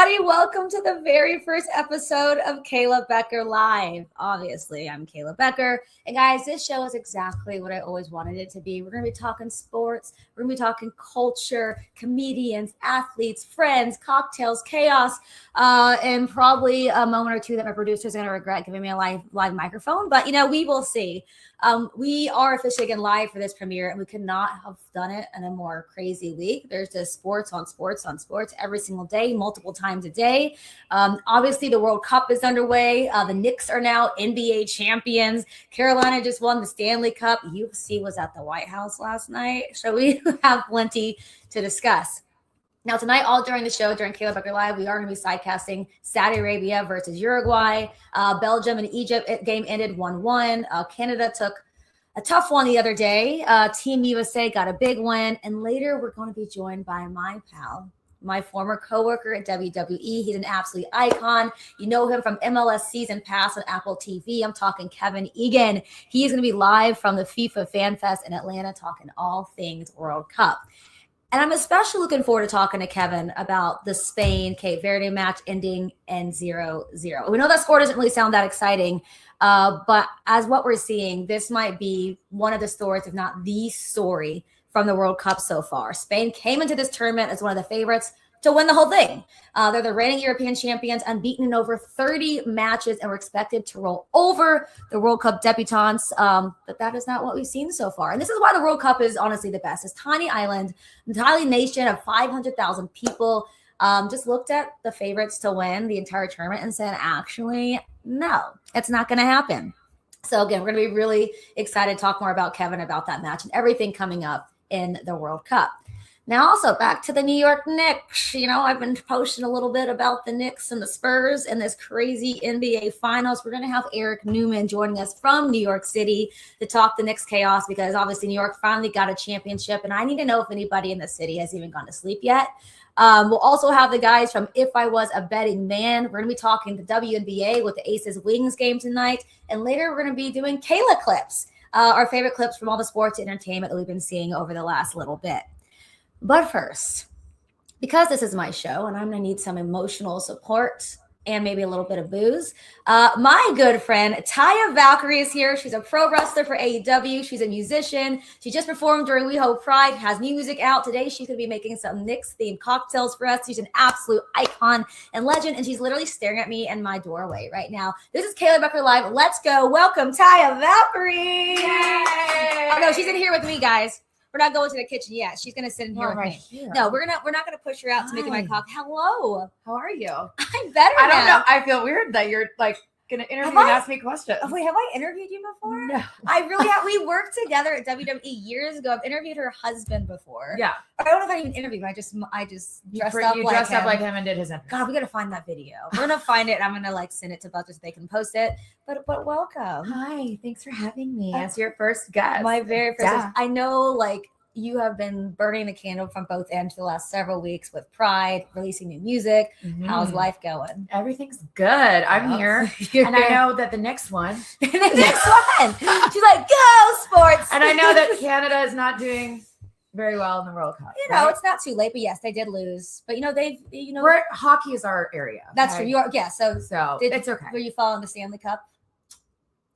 everybody. Welcome to the very first episode of Kayla Becker Live. Obviously, I'm Kayla Becker. And guys, this show is exactly what I always wanted it to be. We're going to be talking sports. We're going to be talking culture, comedians, athletes, friends, cocktails, chaos, and probably a moment or two that my producer's going to regret giving me a live microphone. But, we will see. We are officially again live for this premiere, and we could not have done it in a more crazy week. There's just sports on sports on sports every single day, multiple times a day. Obviously, the World Cup is underway. The Knicks are now NBA champions. Carolina just won the Stanley Cup. UFC was at the White House last night. So we have plenty to discuss. Now, tonight, all during the show, during Kayla Becker Live, we are going to be sidecasting Saudi Arabia versus Uruguay. Belgium and Egypt game ended 1-1. Canada took a tough one the other day. Team USA got a big win. And later, we're going to be joined by my pal, my former coworker at WWE. He's an absolute icon. You know him from MLS Season Pass on Apple TV. I'm talking Kevin Eagan. He is going to be live from the FIFA Fan Fest in Atlanta talking all things World Cup. And I'm especially looking forward to talking to Kevin about the Spain-Cape Verde match ending in 0-0. We know that score doesn't really sound that exciting, but as what we're seeing, this might be one of the stories, if not the story, from the World Cup so far. Spain came into this tournament as one of the favorites to win the whole thing. They're the reigning European champions, unbeaten in over 30 matches, and were expected to roll over the World Cup debutants. But that is not what we've seen so far. And this is why the World Cup is honestly the best. This tiny island, the tiny nation of 500,000 people just looked at the favorites to win the entire tournament and said, actually, no, it's not going to happen. So again, we're going to be really excited to talk more about Kevin, about that match and everything coming up in the World Cup. Now, also back to the New York Knicks. I've been posting a little bit about the Knicks and the Spurs and this crazy NBA Finals. We're going to have EricNeumann joining us from New York City to talk the Knicks chaos, because obviously New York finally got a championship, and I need to know if anybody in the city has even gone to sleep yet. We'll also have the guys from If I Was a Betting Man. We're going to be talking the WNBA with the Aces Wings game tonight, and later we're going to be doing Kayla clips, our favorite clips from all the sports and entertainment that we've been seeing over the last little bit. But first, because this is my show and I'm going to need some emotional support and maybe a little bit of booze, my good friend Taya Valkyrie is here. She's a pro wrestler for AEW. She's a musician. She just performed during We Hope Pride, has new music out. Today she's going to be making some Knicks-themed cocktails for us. She's an absolute icon and legend, and she's literally staring at me in my doorway right now. This is Kayla Becker Live. Let's go. Welcome, Taya Valkyrie. Yay! Oh, no, she's in here with me, guys. We're not going to the kitchen yet. She's gonna sit in here with me. Here. No, we're not gonna push her out to make my cocktail. Hello. How are you? I'm better now. I don't know. I feel weird that you're like gonna interview and ask me questions. Oh, wait, have I interviewed you before? No. I really have. We worked together at WWE years ago. I've interviewed her husband before. Yeah. I don't know if I even interviewed him. I just dressed up like him and did his interview. God, we gotta find that video. We're gonna find it and I'm gonna send it to Butcher so they can post it. But welcome. Hi, thanks for having me as your first guest. My very first guest. I know you have been burning the candle from both ends for the last several weeks with Pride, releasing new music. Mm-hmm. How's life going? Everything's good. I'm here. And I know that the next one. She's like, go sports. And I know that Canada is not doing very well in the World Cup. Right? It's not too late, but yes, they did lose. But hockey is our area. That's true. You are, yeah. So it's okay. Were you following the Stanley Cup?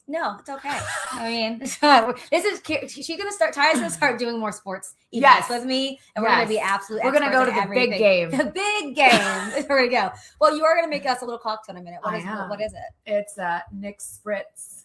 No, it's okay. I mean, she's going to start, Taya's going to start doing more sports events with me, and we're going to be absolute We're going to go to the big game. The big game. We're going to go. Well, you are going to make us a little cocktail in a minute. What is it? It's a Knicks Spritz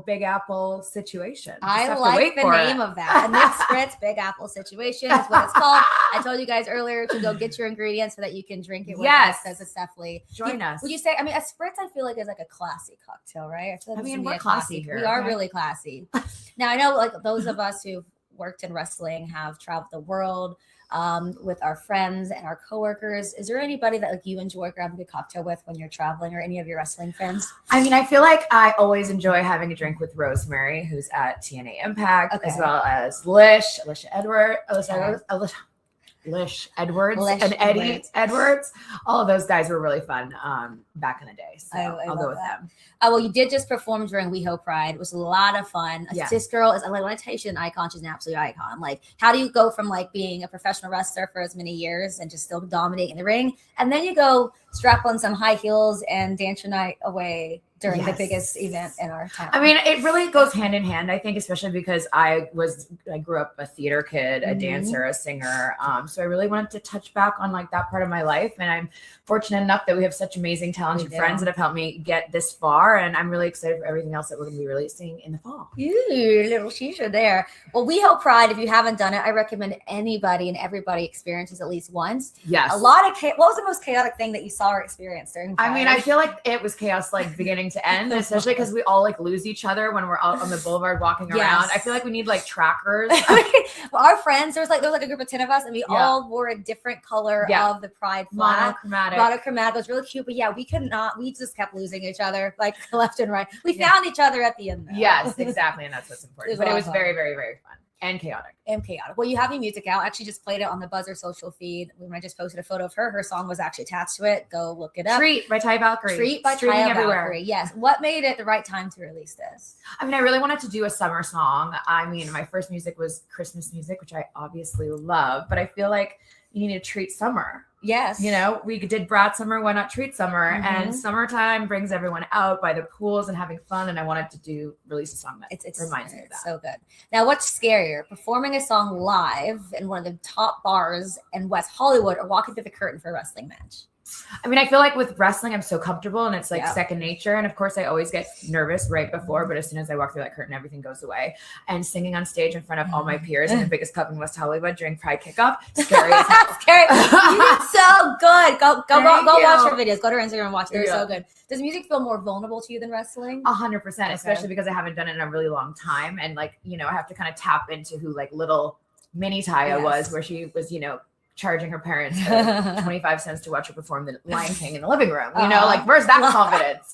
Big Apple situation. I like the name of that. A Knicks Spritz Big Apple situation is what it's called. I told you guys earlier to go get your ingredients so that you can drink it with us. Because it's definitely join us. Would you say? I mean, a Spritz I feel like is like a classy cocktail, right? We're classy here. We are really classy. Now I know, those of us who've worked in wrestling have traveled the world with our friends and our coworkers. Is there anybody that you enjoy grabbing a cocktail with when you're traveling, or any of your wrestling friends? I mean, I feel like I always enjoy having a drink with Rosemary, who's at TNA Impact, as well as Alicia Edwards. Lish Edwards Lish and Eddie Edwards. Edwards. All of those guys were really fun back in the day. So I'll go with them. Well, you did just perform during WeHo Pride. It was a lot of fun. Yeah. This girl is, like, when I tell you she's an icon, she's an absolute icon. Like, how do you go from like being a professional wrestler for as many years and just still dominating the ring, and then you go strap on some high heels and dance your night away during the biggest event in our town? I mean, it really goes hand in hand, I think, especially because I grew up a theater kid, a dancer, a singer. So I really wanted to touch back on like that part of my life. And I'm fortunate enough that we have such amazing, talented friends that have helped me get this far. And I'm really excited for everything else that we're going to be releasing in the fall. Ooh, little shisha there. Well, WeHo Pride, if you haven't done it, I recommend anybody and everybody experiences at least once. Yes. A lot of what was the most chaotic thing that you saw or experienced during Pride? I mean, I feel like it was chaos, like beginning to end, especially because we all like lose each other when we're out on the boulevard walking around. I feel like we need like trackers. Well, our friends, there was like a group of 10 of us, and we all wore a different color of the Pride flag. Monochromatic. It was really cute, but yeah, we could not. We just kept losing each other like left and right. We found each other at the end, though. Yes, exactly, and that's what's important. But it was fun. very, very, very fun. And chaotic. Well, you have your music out. I actually just played it on the Buzzer social feed. When I just posted a photo of her, her song was actually attached to it. Go look it up. Treat by Taya Valkyrie. Treat by Taya Valkyrie. Yes. What made it the right time to release this? I mean, I really wanted to do a summer song. I mean, my first music was Christmas music, which I obviously love, but I feel like you need to treat summer. Yes. You know, we did Brat Summer, why not treat summer? And summertime brings everyone out by the pools and having fun. And I wanted to release a song that reminds me of that. So good. Now, what's scarier, performing a song live in one of the top bars in West Hollywood or walking through the curtain for a wrestling match? I mean, I feel like with wrestling, I'm so comfortable and it's like second nature. And of course, I always get nervous right before, but as soon as I walk through that curtain, everything goes away. And singing on stage in front of all my peers in the biggest club in West Hollywood during Pride Kickoff, scary as hell. Scary. You did so good. Go watch her videos. Go to her Instagram and watch. They're so good. Does music feel more vulnerable to you than wrestling? 100%, especially because I haven't done it in a really long time. And like, you know, I have to kind of tap into who like little mini Taya was, where she was, you know, charging her parents 25 cents to watch her perform the Lion King in the living room. You know, like, where's that confidence?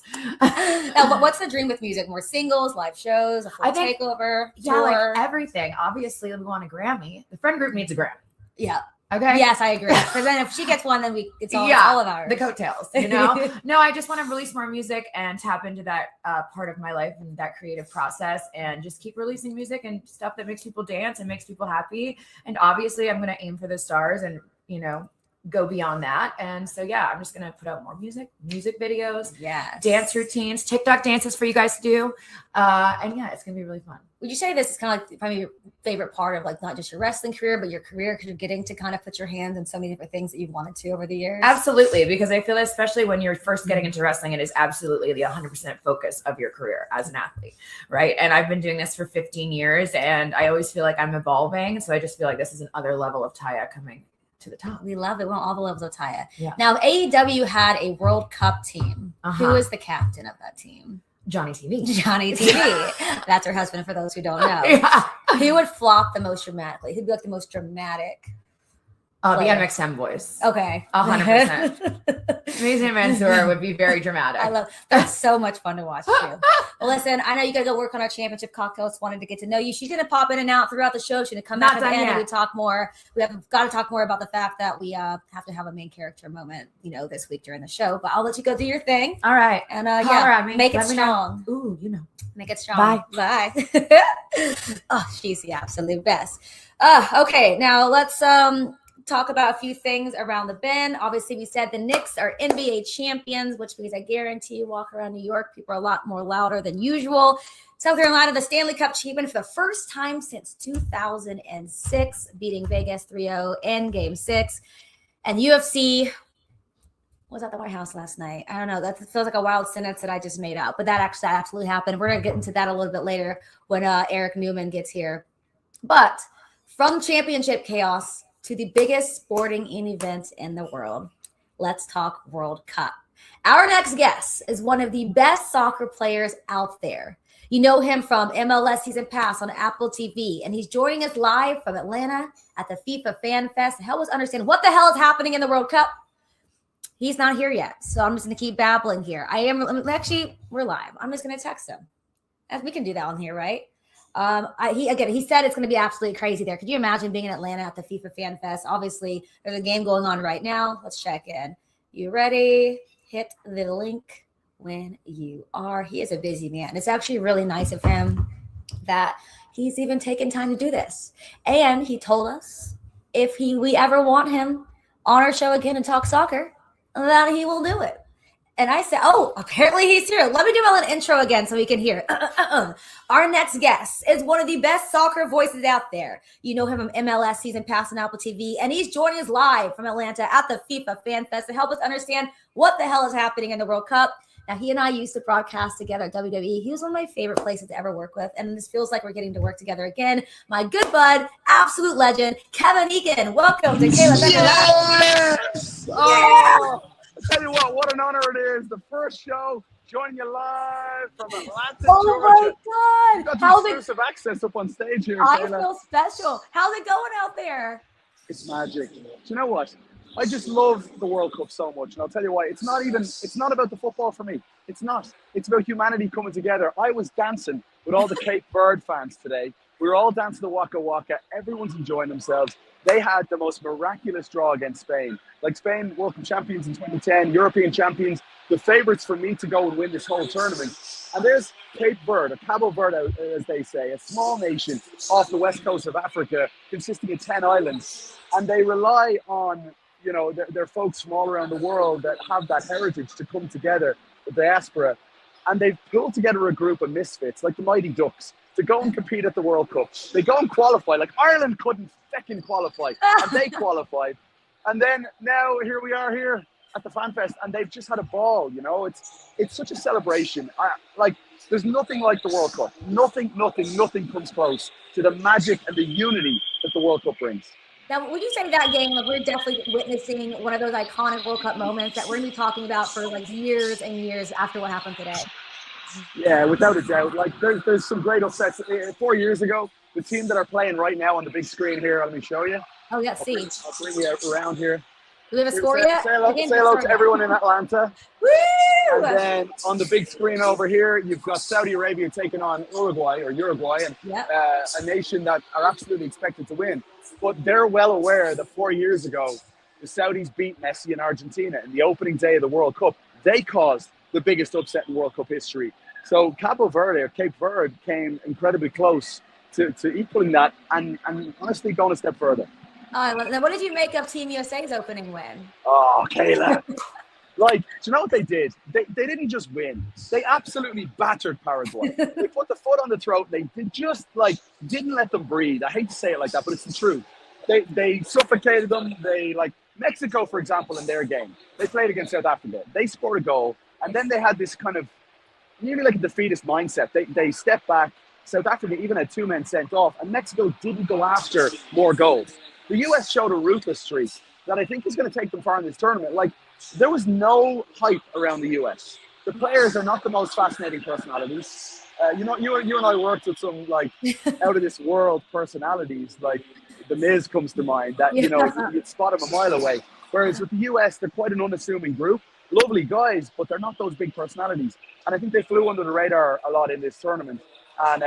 Now, what's the dream with music? More singles, live shows, a full takeover? Yeah, tour? like everything. Obviously, we want a Grammy. The friend group needs a Grammy. Yeah. Okay. Yes, I agree. Because then if she gets one, then it's all of ours. The coattails, you know? No, I just want to release more music and tap into that part of my life and that creative process and just keep releasing music and stuff that makes people dance and makes people happy. And obviously I'm going to aim for the stars and, you know, go beyond that. And so, yeah, I'm just going to put out more music videos, dance routines, TikTok dances for you guys to do. And yeah, it's going to be really fun. Would you say this is kind of like probably your favorite part of like not just your wrestling career, but your career, because you're getting to kind of put your hands in so many different things that you've wanted to over the years? Absolutely. Because I feel especially when you're first getting into wrestling, it is absolutely the 100% focus of your career as an athlete. Right. And I've been doing this for 15 years and I always feel like I'm evolving. So I just feel like this is another level of Taya coming to the top. We love it. We want all the levels of Taya. Yeah. Now, AEW had a World Cup team. Who is the captain of that team? Johnny TV. Johnny TV. That's her husband, for those who don't know. He would flop the most dramatically. He'd be like the most dramatic. The MXM voice. Okay. 100%. Amazing Mansoor would be very dramatic. I love that's so much fun to watch too. Well, listen, I know you gotta go work on our championship cocktails. Wanted to get to know you. She's gonna pop in and out throughout the show. She's gonna come back at the end and we talk more. We have got to talk more about the fact that we have to have a main character moment, you know, this week during the show. But I'll let you go do your thing. All right. And make it strong. Ooh, you know. Make it strong. Bye. Oh, she's the absolute best. Okay, now let's talk about a few things around the bend. Obviously, we said the Knicks are NBA champions, which means I guarantee you walk around New York, people are a lot more louder than usual. South Carolina, the Stanley Cup champion for the first time since 2006, beating Vegas 3-0 in Game 6. And UFC was at the White House last night. I don't know. That feels like a wild sentence that I just made up, but that absolutely happened. We're going to get into that a little bit later when EricNeumann gets here. But from championship chaos to the biggest sporting event in the world, let's talk World Cup. Our next guest is one of the best soccer players out there. You know him from MLS Season Pass on Apple TV, and he's joining us live from Atlanta at the FIFA Fan Fest to help us understand what the hell is happening in the World Cup. He's not here yet, so I'm just going to keep babbling here. We're live. I'm just going to text him. We can do that on here, right? He said it's going to be absolutely crazy there. Could you imagine being in Atlanta at the FIFA Fan Fest? Obviously, there's a game going on right now. Let's check in. You ready? Hit the link when you are. He is a busy man. It's actually really nice of him that he's even taken time to do this. And he told us if we ever want him on our show again and talk soccer, that he will do it. And I said, oh, apparently he's here. Let me do my little intro again so we can hear it. Our next guest is one of the best soccer voices out there. You know him from MLS Season Pass on Apple TV, and he's joining us live from Atlanta at the FIFA Fan Fest to help us understand what the hell is happening in the World Cup. Now, he and I used to broadcast together at WWE. He was one of my favorite places to ever work with, and this feels like we're getting to work together again. My good bud, absolute legend, Kevin Eagan. Welcome to Kayla Becker Live. Yes! Oh, I tell you what an honor it is. The first show, joining you live from Atlanta, Georgia. Oh, my God. You've got exclusive access up on stage here, I Kayla. feel special. How's it going out there? It's magic. Do you know what? I just love the World Cup so much, and I'll tell you why. It's not about the football for me. It's not. It's about humanity coming together. I was dancing with all the Cape Verde fans today. We were all dancing the Waka Waka. Everyone's enjoying themselves. They had the most miraculous draw against Spain. Like Spain, World Cup champions in 2010, European champions, the favourites for me to go and win this whole tournament. And there's Cape Verde, or Cabo Verde, as they say, a small nation off the west coast of Africa, consisting of 10 islands. And they rely on, you know, their folks from all around the world that have that heritage to come together, the diaspora. And they've pulled together a group of misfits, like the Mighty Ducks, to go and compete at the World Cup. They go and qualify. Like Ireland couldn't fucking qualify, and they qualified. And then now here we are here at the Fan Fest, and they've just had a ball. You know, it's such a celebration. Like there's nothing like the World Cup. Nothing comes close to the magic and the unity that the World Cup brings. Now, would you say that game, like, we're definitely witnessing one of those iconic World Cup moments that we're going to be talking about for like years and years after what happened today? Yeah, without a doubt. Like there's some great upsets. 4 years ago, the team that are playing right now on the big screen here, let me show you. Oh, let's see. I'll bring you around here. Do we have a score yet? Say hello to everyone in Atlanta. Woo! And then on the big screen over here, you've got Saudi Arabia taking on Uruguay, and yep. A nation that are absolutely expected to win. But they're well aware that 4 years ago, the Saudis beat Messi in Argentina in the opening day of the World Cup. They caused the biggest upset in World Cup history. So Cabo Verde, or Cape Verde, came incredibly close to equaling that and honestly going a step further. Then what did you make of Team USA's opening win? Oh, Kayla. Like, do you know what they did? They didn't just win. They absolutely battered Paraguay. They put the foot on the throat. They just, like, didn't let them breathe. I hate to say it like that, but it's the truth. They suffocated them. Mexico, for example, in their game, they played against South Africa. They scored a goal, and then they had this kind of nearly like a defeatist mindset. They stepped back. South Africa even had 2 men sent off, and Mexico didn't go after more goals. The US showed a ruthless streak that I think is going to take them far in this tournament. Like, there was no hype around the US. The players are not the most fascinating personalities. You and I worked with some like out of this world personalities. Like the Miz comes to mind. That you know you'd spot him a mile away. Whereas with the US, they're quite an unassuming group. Lovely guys, but they're not those big personalities. And I think they flew under the radar a lot in this tournament. And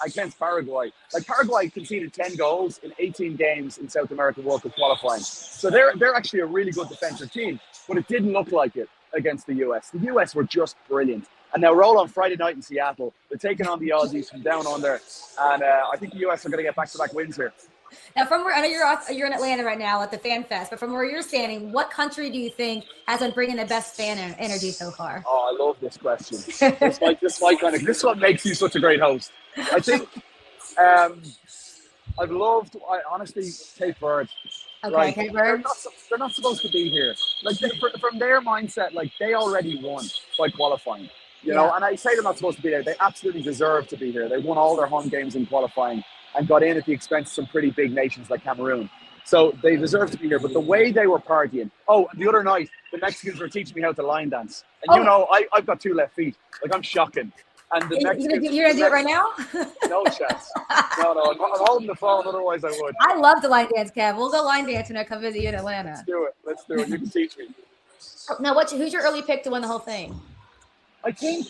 against Paraguay, like Paraguay conceded 10 goals in 18 games in South American World Cup qualifying. So they're actually a really good defensive team, but it didn't look like it against the US. The US were just brilliant. And they'll roll on Friday night in Seattle. They're taking on the Aussies from down under. And I think the US are going to get back-to-back wins here. Now, from where I know you're in Atlanta right now at the Fan Fest, but from where you're standing, what country do you think has been bringing the best fan energy so far? Oh, I love this question. This is what makes you such a great host. I think honestly, Cape Verde. Okay, right? Cape Verde. They're not supposed to be here. Like from their mindset, like they already won by qualifying. You know, and I say they're not supposed to be there. They absolutely deserve to be here. They won all their home games in qualifying and got in at the expense of some pretty big nations like Cameroon. So they deserve to be here. But the way they were partying. Oh, the other night, the Mexicans were teaching me how to line dance. And you know, I've got 2 left feet. Like, I'm shocking. And the Mexicans... You're going to do it right now? No chance. No, I'm holding the phone, otherwise I would. I love to line dance, Kev. We'll go line dance when I come visit you in Atlanta. Let's do it. You can teach me. Now, who's your early pick to win the whole thing? I think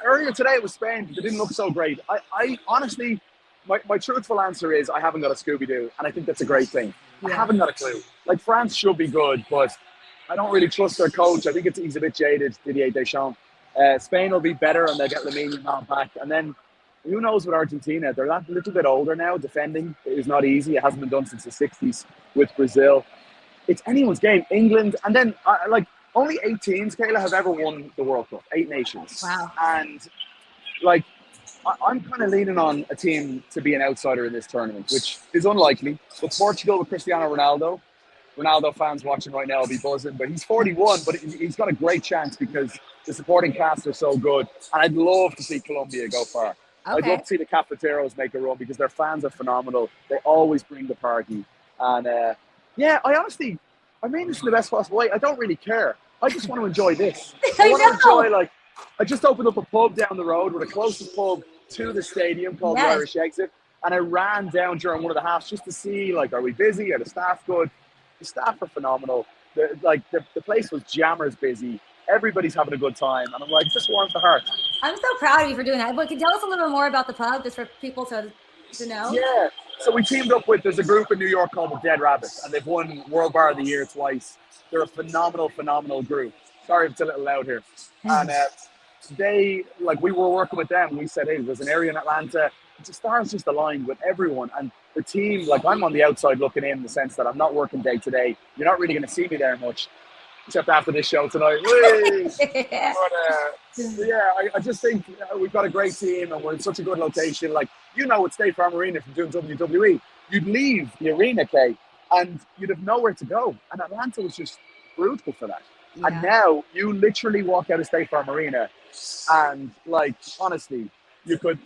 earlier today it was Spain. They didn't look so great. I honestly, my truthful answer is I haven't got a Scooby-Doo, and I think that's a great thing. I haven't got a clue. Like, France should be good, but I don't really trust their coach. I think he's a bit jaded, Didier Deschamps. Spain will be better, and they'll get Lamine Yamal back. And then who knows with Argentina? They're a little bit older now. Defending is not easy. It hasn't been done since the 60s with Brazil. It's anyone's game. England, and then only 8 teams, Kayla, have ever won the World Cup. 8 nations. Wow. And I'm kind of leaning on a team to be an outsider in this tournament, which is unlikely. But Portugal with Cristiano Ronaldo fans watching right now will be buzzing. But he's 41, but he's got a great chance because the supporting cast are so good. And I'd love to see Colombia go far. Okay. I'd love to see the Cafeteros make a run because their fans are phenomenal. They always bring the party. And I mean this in the best possible way. I don't really care. I just want to enjoy this. I want to enjoy, I just opened up a pub down the road. We're the closest pub to the stadium called the Irish Exit. And I ran down during one of the halves just to see, are we busy? Are the staff good? The staff are phenomenal. The place was jammers busy. Everybody's having a good time. And I'm like, it just warms the heart. I'm so proud of you for doing that. But can you tell us a little bit more about the pub, just for people to know? Yeah. So we teamed up there's a group in New York called the Dead Rabbits, and they've won World Bar of the Year twice. They're a phenomenal group. Sorry if it's a little loud here. And we were working with them. We said, hey, there's an area in Atlanta. The stars just aligned with everyone. And the team, I'm on the outside looking in the sense that I'm not working day to day. You're not really going to see me there much, except after this show tonight. I just think we've got a great team and we're in such a good location. With State Farm Arena from doing WWE, you'd leave the arena, Kay, and you'd have nowhere to go. And Atlanta was just brutal for that. Yeah. And now you literally walk out of State Farm Arena and, honestly, you could,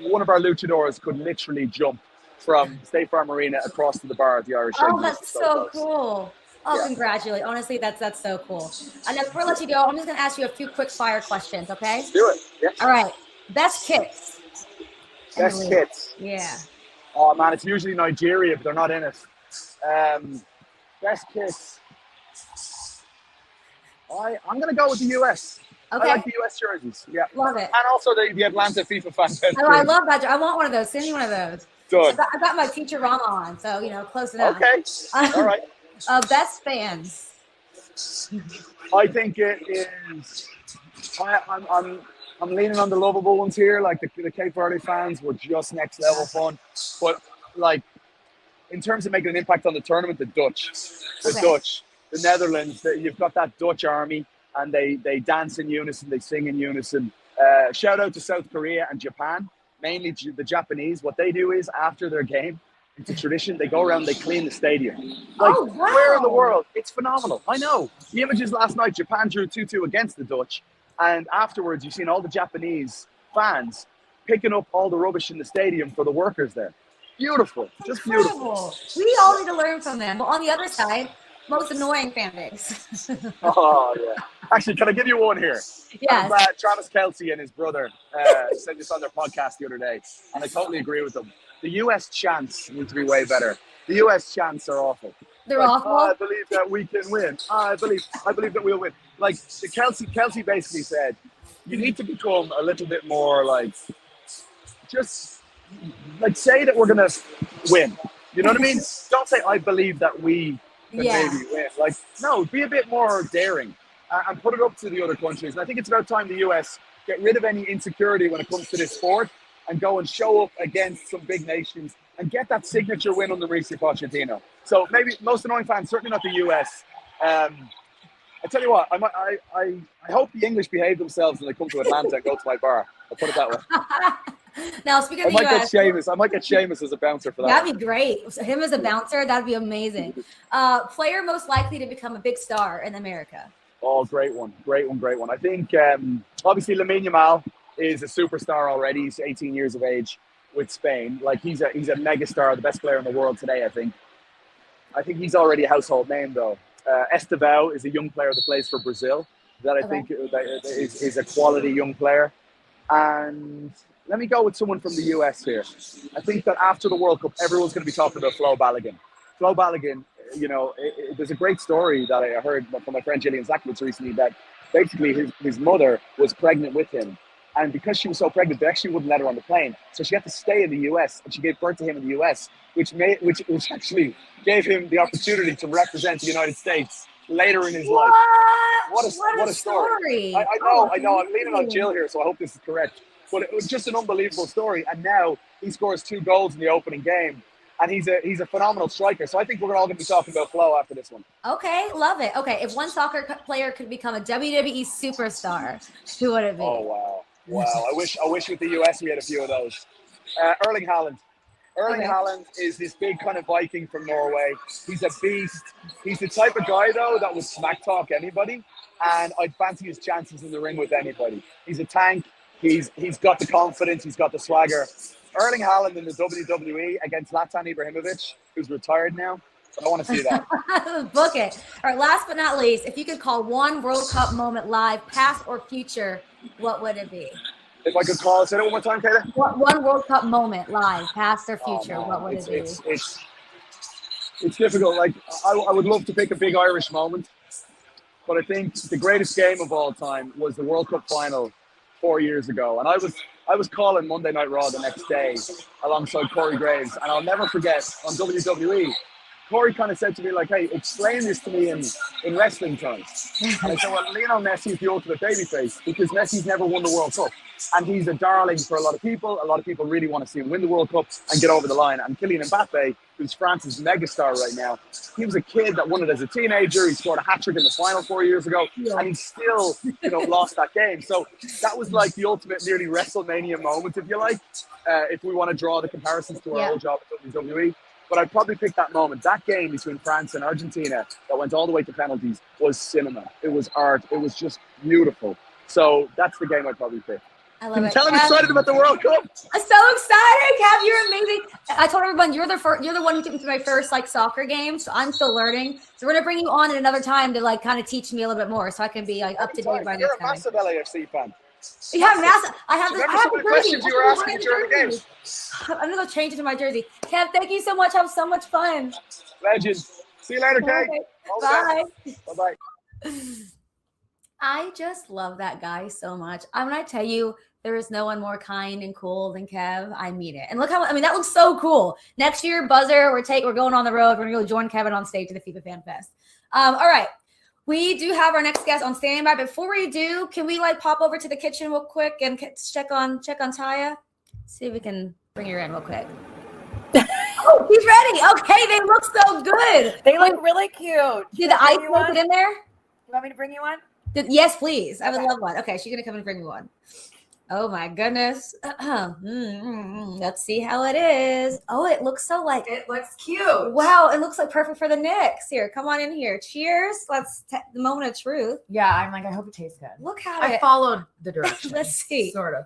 one of our luchadors could literally jump from State Farm Arena across to the bar at the Irish Exit. Oh, that's so cool. Oh, yeah. Congratulations. Honestly, that's so cool. And then before I let you go, I'm just going to ask you a few quick fire questions, okay? Let's do it. Yeah. All right. Best kits. Best kits. Yeah. Oh, man, it's usually Nigeria, but they're not in it. Best kits. I'm going to go with the US. Okay. I like the US jerseys. Yeah. Love it. And also the Atlanta FIFA fan fest. Oh, I love that. I want one of those. Send me one of those. Good. I got my Futurama on, so, close enough. Okay. All right. Best fans. I think it is. I'm leaning on the lovable ones here. The Cape Verde fans were just next level fun. But in terms of making an impact on the tournament, the Dutch, the Netherlands. You've got that Dutch army, and they dance in unison, they sing in unison. Shout out to South Korea and Japan, mainly the Japanese. What they do is after their game, it's a tradition. They go around, they clean the stadium. Wow. Where in the world? It's phenomenal. I know. The images last night, Japan drew 2-2 against the Dutch. And afterwards, you've seen all the Japanese fans picking up all the rubbish in the stadium for the workers there. Beautiful. Just beautiful. We all need to learn from them. But on the other side, most annoying fan base. Oh, yeah. Actually, can I give you one here? Yes. Travis Kelce and his brother said this on their podcast the other day, and I totally agree with them. The U.S. chants need to be way better. The U.S. chants are awful. They're awful. Oh, I believe that we can win. I believe that we'll win. The Kelce basically said, you need to become a little bit more say that we're gonna win. You know what I mean? Don't say I believe that we can maybe win. No, be a bit more daring and put it up to the other countries. And I think it's about time the US get rid of any insecurity when it comes to this sport and go and show up against some big nations and get that signature win under Mauricio Pochettino. So maybe most annoying fans, certainly not the US. I tell you what, I hope the English behave themselves when they come to Atlanta and go to my bar. I'll put it that way. Now, speaking of the US, I might get Seamus as a bouncer for that. That'd be great. Him as a bouncer, that'd be amazing. Player most likely to become a big star in America. Oh, great one. I think obviously Lamine Yamal is a superstar already. He's 18 years of age with Spain. He's a megastar, the best player in the world today, I think. I think he's already a household name though. Estevão is a young player that plays for Brazil that I think is a quality young player. And let me go with someone from the US here. I think that after the World Cup, everyone's going to be talking about Flo Balogun. Flo Balogun, there's a great story that I heard from my friend Gillian Zakowicz recently that basically his mother was pregnant with him. And because she was so pregnant, they actually wouldn't let her on the plane. So she had to stay in the US, and she gave birth to him in the US, which actually gave him the opportunity to represent the United States later in his life. What a story. I know, I'm leaning on Jill here, so I hope this is correct. But it was just an unbelievable story. And now he scores 2 goals in the opening game. And he's a phenomenal striker. So I think we're all going to be talking about Flo after this one. Okay, love it. Okay, if one soccer player could become a WWE superstar, who would it be? Oh, wow. Wow. I wish with the US we had a few of those. Erling Haaland. Haaland is this big kind of Viking from Norway. He's a beast. He's the type of guy, though, that would smack talk anybody. And I'd fancy his chances in the ring with anybody. He's a tank. He's got the confidence. He's got the swagger. Erling Haaland in the WWE against Zlatan Ibrahimovic, who's retired now. I want to see that. Book it. All right, last but not least, if you could call one World Cup moment live, past or future, what would it be? If I could call, say it one more time, Kayla. One World Cup moment live, past or future, what would it be? It's difficult. Like I would love to pick a big Irish moment, but I think the greatest game of all time was the World Cup final 4 years ago, and I was calling Monday Night Raw the next day alongside Corey Graves, and I'll never forget on WWE. Corey kind of said to me, like, hey, explain this to me in wrestling terms. And I said, well, Lionel Messi is the ultimate babyface because Messi's never won the World Cup. And he's a darling for a lot of people. A lot of people really want to see him win the World Cup and get over the line. And Kylian Mbappe, who's France's megastar right now, he was a kid that won it as a teenager. He scored a hat-trick in the final 4 years ago. Yeah. And he still, lost that game. So that was like the ultimate nearly WrestleMania moment, if you like, if we want to draw the comparisons to our old job at WWE. But I'd probably pick that moment. That game between France and Argentina that went all the way to penalties was cinema. It was art. It was just beautiful. So that's the game I'd probably pick. I love it. Tell him excited about the World Cup. I'm so excited, Kev. You're amazing. I told everyone you're the one who took me to my first soccer game, so I'm still learning. So we're gonna bring you on at another time to kind of teach me a little bit more, so I can be up to date by next time. You're a massive LAFC fan. Yeah, massive. I have the questions you were asking during the game. I'm gonna go change it to my jersey. Kev, thank you so much. Have so much fun. Legend. See you later, Kay. Okay. Bye. Bye-bye. I just love that guy so much. When I tell you, there is no one more kind and cool than Kev. I mean it. And look that looks so cool. Next year, Buzzer, we're going on the road. We're gonna go join Kevin on stage at the FIFA Fan Fest. All right. We do have our next guest on standby. Before we do, can we pop over to the kitchen real quick and check on Taya? See if we can bring her in real quick. Oh, he's ready. Okay, they look so good. They look really cute. Did the ice make it in there? You want me to bring you one? Yes, please. I would love one. Okay, she's gonna come and bring me one. Oh my goodness. Let's see how it is. Oh, it looks so it looks cute. Wow, it looks perfect for the Knicks. Here, come on in here. Cheers. Let's the moment of truth. Yeah, I'm I hope it tastes good. Look at I followed the directions. Let's see. Sort of.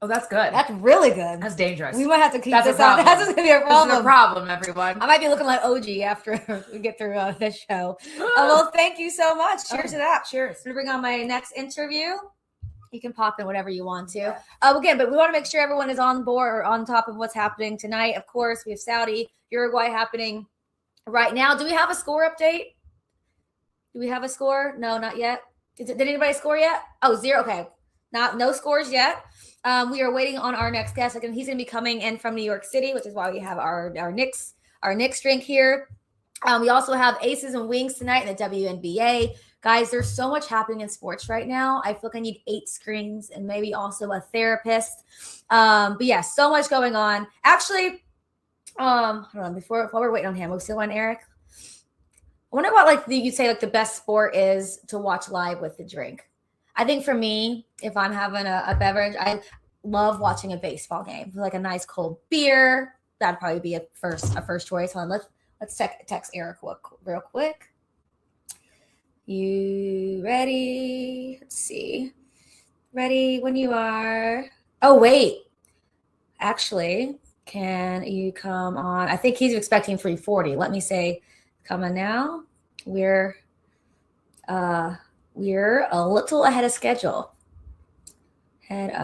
Oh, that's good. That's really good. That's dangerous. We might have to keep this out. That's going to be a problem. That's a problem, everyone. I might be looking like OG after we get through this show. Well, thank you so much. Cheers to that. Cheers. I'm going to bring on my next interview. You can pop in whatever you want to. Again, but we want to make sure everyone is on board or on top of what's happening tonight. Of course, we have Saudi, Uruguay happening right now. Do we have a score update? Do we have a score? No, not yet. Did anybody score yet? Oh, 0. Okay. No scores yet. We are waiting on our next guest. Again, he's going to be coming in from New York City, which is why we have our Knicks drink here. We also have Aces and Wings tonight in the WNBA. Guys, there's so much happening in sports right now. I feel like I need 8 screens and maybe also a therapist. But yeah, so much going on. Actually, hold on, while we're waiting on him, we'll still on Eric. I wonder what you'd say the best sport is to watch live with the drink. I think for me, if I'm having a beverage, I love watching a baseball game. A nice cold beer. That'd probably be a first choice. Hold on, let's text Eric real quick. You ready? Let's see. Ready when you are. Oh, wait. Actually, can you come on? I think he's expecting 3:40. Let me say, come on now. We're a little ahead of schedule. I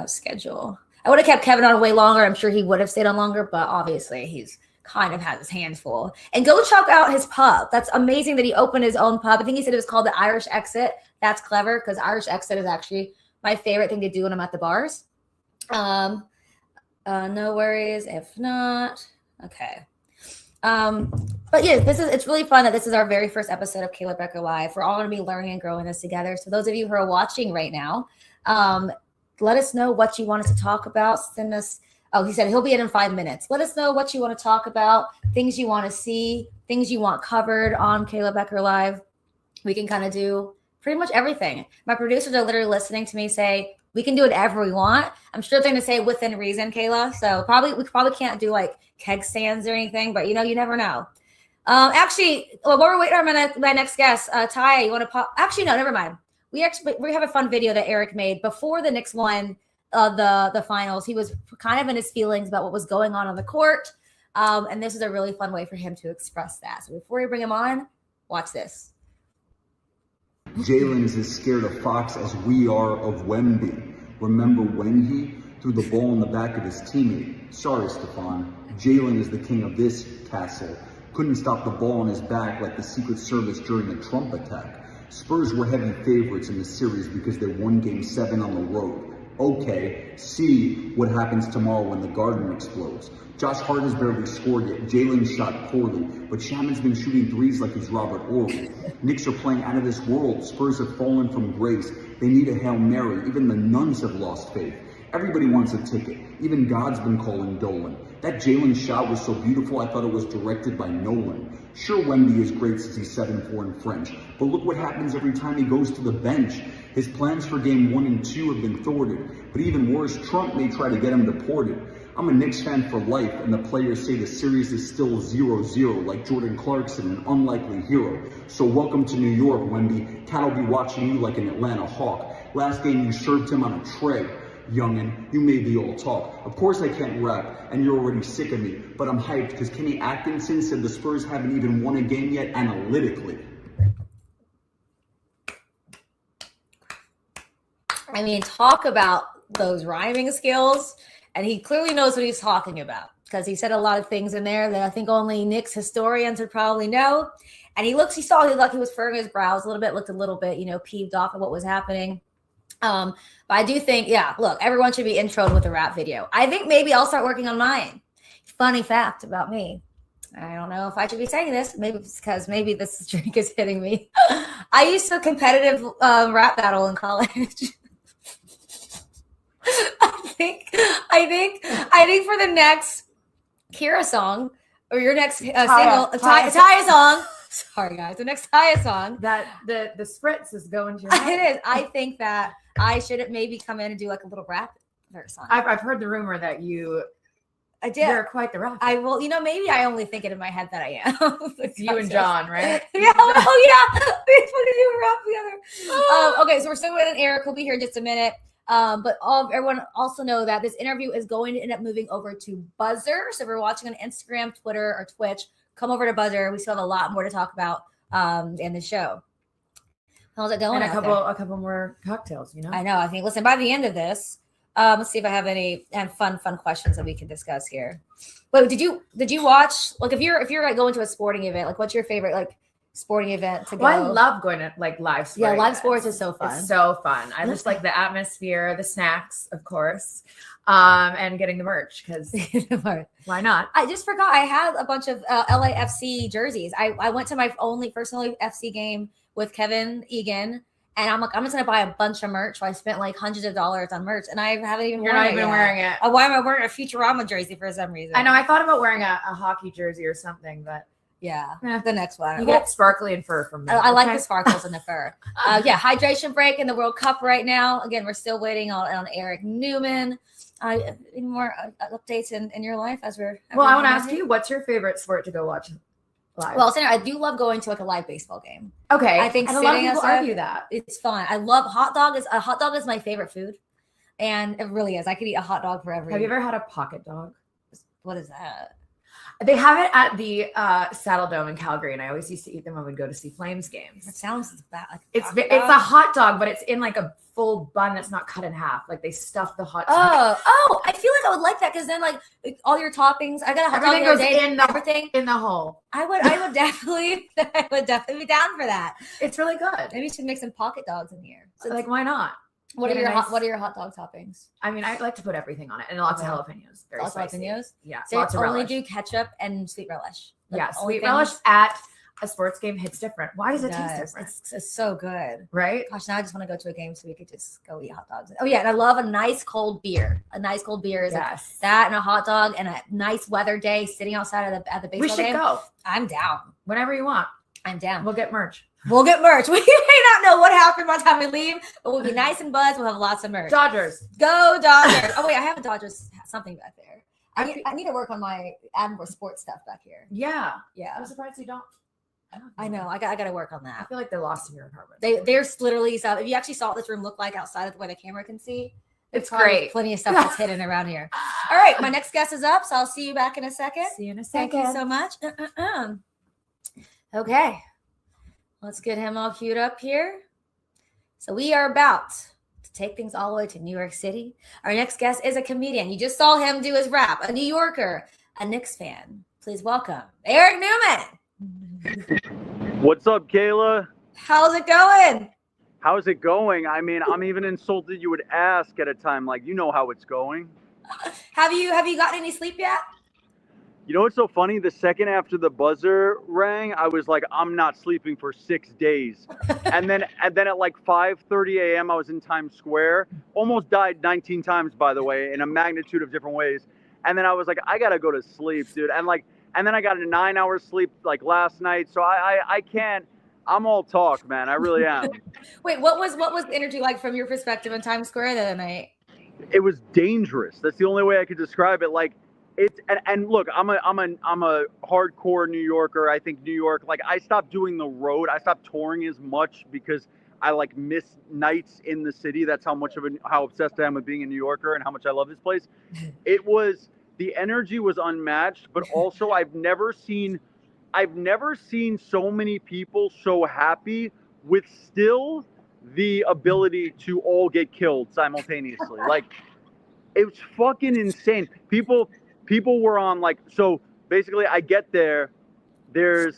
would have kept Kevin on way longer. I'm sure he would have stayed on longer, but obviously he's kind of has his hands full. And go check out his pub. That's amazing that he opened his own pub. I think he said it was called the Irish Exit. That's clever because Irish Exit is actually my favorite thing to do when I'm at the bars. No worries if not. Okay. But yeah, it's really fun that this is our very first episode of Kayla Becker Live. We're all going to be learning and growing this together. So those of you who are watching right now, let us know what you want us to talk about. Send us. Oh, he said he'll be in 5 minutes. Let us know what you want to talk about, things you want to see, things you want covered on Kayla Becker Live. We can kind of do pretty much everything. My producers are literally listening to me say, we can do whatever we want. I'm sure they're going to say within reason, Kayla. So we probably can't do like keg stands or anything, but you never know. Actually, while we're waiting on my next guest, Taya, you want to pop? Actually, no, never mind. We have a fun video that Eric made before the Knicks won the finals. He was kind of in his feelings about what was going on the court. And this is a really fun way for him to express that. So before we bring him on, watch this. Jalen is as scared of Fox as we are of Wemby. Remember when he threw the ball in the back of his teammate? Sorry, Stefan. Jalen is the king of this castle. Couldn't stop the ball on his back like the Secret Service during the Trump attack. Spurs were heavy favorites in the series because they won Game 7 on the road. Okay, see what happens tomorrow when the Garden explodes. Josh Hart has barely scored yet. Jalen shot poorly, but Shaman's been shooting threes like he's Robert Ory. Knicks are playing out of this world. Spurs have fallen from grace. They need a Hail Mary. Even the nuns have lost faith. Everybody wants a ticket. Even God's been calling Dolan. That Jalen shot was so beautiful, I thought it was directed by Nolan. Sure, Wemby is great since he's 7'4" in French, but look what happens every time he goes to the bench. His plans for Game 1 and 2 have been thwarted, but even worse, Trump may try to get him deported. I'm a Knicks fan for life, and the players say the series is still 0-0, like Jordan Clarkson, an unlikely hero. So welcome to New York, Wemby. Cat will be watching you like an Atlanta Hawk. Last game you served him on a tray. Youngin, you may be all talk. Of course I can't rap, and you're already sick of me, but I'm hyped because Kenny Atkinson said the Spurs haven't even won a game yet analytically. I mean, talk about those rhyming skills, and he clearly knows what he's talking about because he said a lot of things in there that I think only Knicks historians would probably know. And he looked like he was furrowing his brows a little bit, looked a little bit, peeved off at what was happening. But I do think, look, everyone should be introed with a rap video. I think maybe I'll start working on mine. Funny fact about me. I don't know if I should be saying this. Maybe it's because maybe this drink is hitting me. I used to competitive rap battle in college. I think for the next Kira song or your next single, Taya song. Sorry guys, the next Taya song. That the spritz is going to your head. It is. I think that I should maybe come in and do like a little rap verse on it. I've heard the rumor that you're quite the rapper. I will, maybe I only think it in my head that I am. It's you and John, right? Yeah. Oh yeah. We fucking do rap together. Okay, so we're still waiting on Eric. He'll be here in just a minute. But everyone also know that this interview is going to end up moving over to Buzzer. So if you're watching on Instagram, Twitter, or Twitch, come over to Buzzer. We still have a lot more to talk about in the show. How's it going? And a couple more cocktails, I know. I think. Listen, by the end of this, let's see if I have any fun questions that we can discuss here. But did you watch? Like, if you're like going to a sporting event, like, what's your favorite like sporting event to go? Well, I love going to like live sports. Yeah, live sports is so fun. It's so fun. I just like the atmosphere, the snacks, of course, and getting the merch because why not? I just forgot I had a bunch of LAFC jerseys. I went to my only first FC game with Kevin Egan, and I'm like, I'm just gonna buy a bunch of merch. So I spent like hundreds of dollars on merch, and I haven't even. You're not even wearing it. Why am I wearing a Futurama jersey for some reason? I know. I thought about wearing a hockey jersey or something, but. Yeah, the next one. You get sparkly and fur from me. I like the sparkles and the fur. Hydration break in the World Cup right now. Again, we're still waiting on EricNeumann. Any more updates in your life as we're? Well, I want to ask you, what's your favorite sport to go watch live? Well, I do love going to like a live baseball game. Okay, I think and a lot of people argue that it's fun. I love hot dog. A hot dog is my favorite food, and it really is. I could eat a hot dog for every. Have you ever had a pocket dog? What is that? They have it at the Saddle Dome in Calgary, and I always used to eat them when we'd go to see Flames games. It sounds bad. Like It's a hot dog, but it's in like a full bun that's not cut in half. Like they stuff the hot dog. Oh, I feel like I would like that because then like all your toppings. I got a hot dog Everything the other goes day, in the everything in the hole. I would definitely be down for that. It's really good. Maybe you should make some pocket dogs in here. So like, why not? What are Get a your nice- what are your hot dog toppings? I mean, I like to put everything on it, and lots of jalapenos. Very Lots of spicy. jalapenos? Yeah, So lots of only relish. do ketchup and sweet relish. Like, Yeah, the only sweet things- relish at a sports game hits different. Why does it taste does. different? It's so good. Right? Gosh, now I just want to go to a game so we could just go eat hot dogs. Oh yeah, and I love a nice cold beer. A nice cold beer is like Yes. that and a hot dog and a nice weather day sitting outside of at the baseball We should game. go I'm down. whenever you want. I'm down. We'll get merch. We'll get merch. We may not know what happened by the time we leave, but we'll be nice and buzzed. We'll have lots of merch. Dodgers. Go Dodgers. Oh wait, I have a Dodgers something back there. I need to work on my add more sports stuff back here. Yeah. Yeah, I'm surprised you don't. I know. I got to work on I that. feel like they're lost in your apartment. There's literally stuff. If you actually saw what this room looked like outside of the way the camera can see, It's probably great. Plenty of stuff that's hidden around here. All right, my next guest is up, so I'll see you back in a second. See you in a Thank second. you so much. Okay, let's get him all queued up here. So we are about to take things all the way to New York City. Our next guest is a comedian. You just saw him do his rap, a New Yorker, a Knicks fan. Please welcome EricNeumann. What's up, Kayla? How's it going? How's it going? I mean, I'm even insulted you would ask at a time like, you know how it's going. Have you gotten any sleep yet? You know what's so funny? The second after the buzzer rang, I was like, I'm not sleeping for 6 days. and then at like 5:30 a.m., I was in Times Square. Almost died 19 times, by the way, in a magnitude of different ways. And then I was like, I gotta go to sleep, dude. And then I got a 9 hours sleep like last night. So I can't. I'm all talk, man. I really am. Wait, what was the energy like from your perspective in Times Square the other night? It was dangerous. That's the only way I could describe it. Like it's and look, I'm a hardcore New Yorker. I think New York, like I stopped doing the road. I stopped touring as much because I like miss nights in the city. That's how obsessed I am with being a New Yorker and how much I love this place. The energy was unmatched, but also I've never seen so many people so happy with still the ability to all get killed simultaneously. Like it was fucking insane. People were on like, so basically I get there's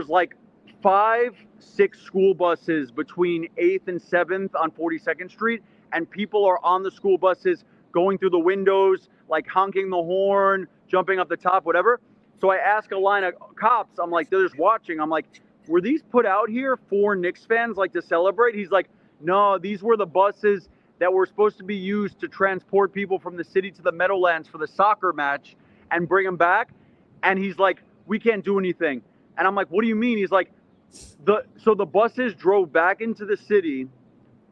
like 5-6 school buses between 8th and 7th on 42nd Street, and people are on the school buses going through the windows, like honking the horn, jumping up the top, whatever. So I ask a line of cops, I'm like, they're just watching. I'm like, were these put out here for Knicks fans, like to celebrate? He's like, no, these were the buses that were supposed to be used to transport people from the city to the Meadowlands for the soccer match and bring them back. And he's like, we can't do anything. And I'm like, what do you mean? He's like, so the buses drove back into the city.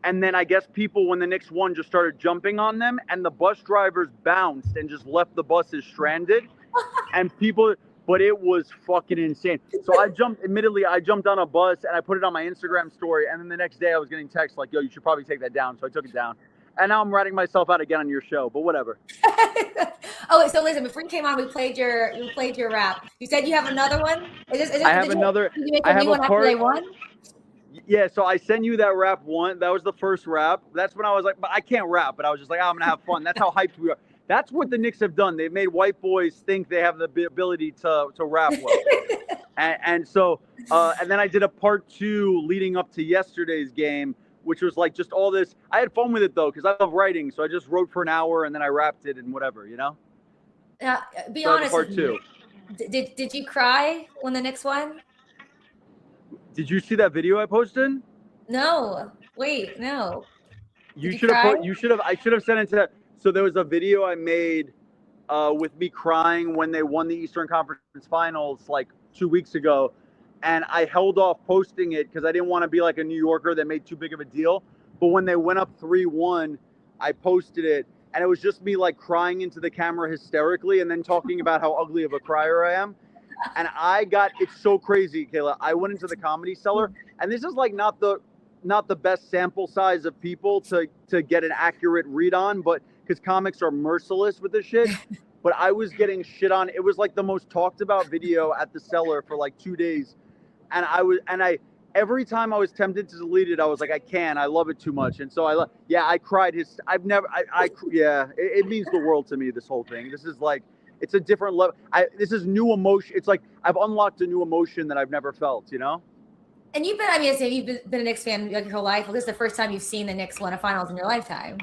And then I guess people, when the Knicks won, just started jumping on them, and the bus drivers bounced and just left the buses stranded. And people, but it was fucking insane. So I jumped on a bus and I put it on my Instagram story. And then the next day I was getting texts like, yo, you should probably take that down. So I took it down. And now I'm ratting myself out again on your show, but whatever. Oh, wait, so listen, before you came on, we played your rap. You said you have another one? Did you make a new one after they won? Yeah, so I sent you that rap one. That was the first rap. That's when I was like, but I can't rap. But I was just like, I'm going to have fun. That's how hyped we are. That's what the Knicks have done. They've made white boys think they have the ability to rap well. and then I did a part 2 leading up to yesterday's game, which was like just all this. I had fun with it, though, because I love writing. So I just wrote for an hour and then I rapped it and whatever, you know? Be so honest. Part 2. Did you cry when the Knicks won? Did you see that video I posted? No. Wait, no. I should have sent it to. So there was a video I made with me crying when they won the Eastern Conference Finals like 2 weeks ago. And I held off posting it because I didn't want to be like a New Yorker that made too big of a deal. But when they went up 3-1, I posted it. And it was just me like crying into the camera hysterically and then talking about how ugly of a crier I am. And it's so crazy, Kayla. I went into the Comedy Cellar, and this is like not the best sample size of people to get an accurate read on, but because comics are merciless with this shit. but I was getting shit on. It was like the most talked about video at the Cellar for like 2 days. And every time I was tempted to delete it, I was like, I love it too much. And so I cried. It means the world to me, this whole thing. This is like, it's a different level. This is new emotion. It's like I've unlocked a new emotion that I've never felt, you know? And you've been a Knicks fan like your whole life. Well, this is the first time you've seen the Knicks win a finals in your lifetime.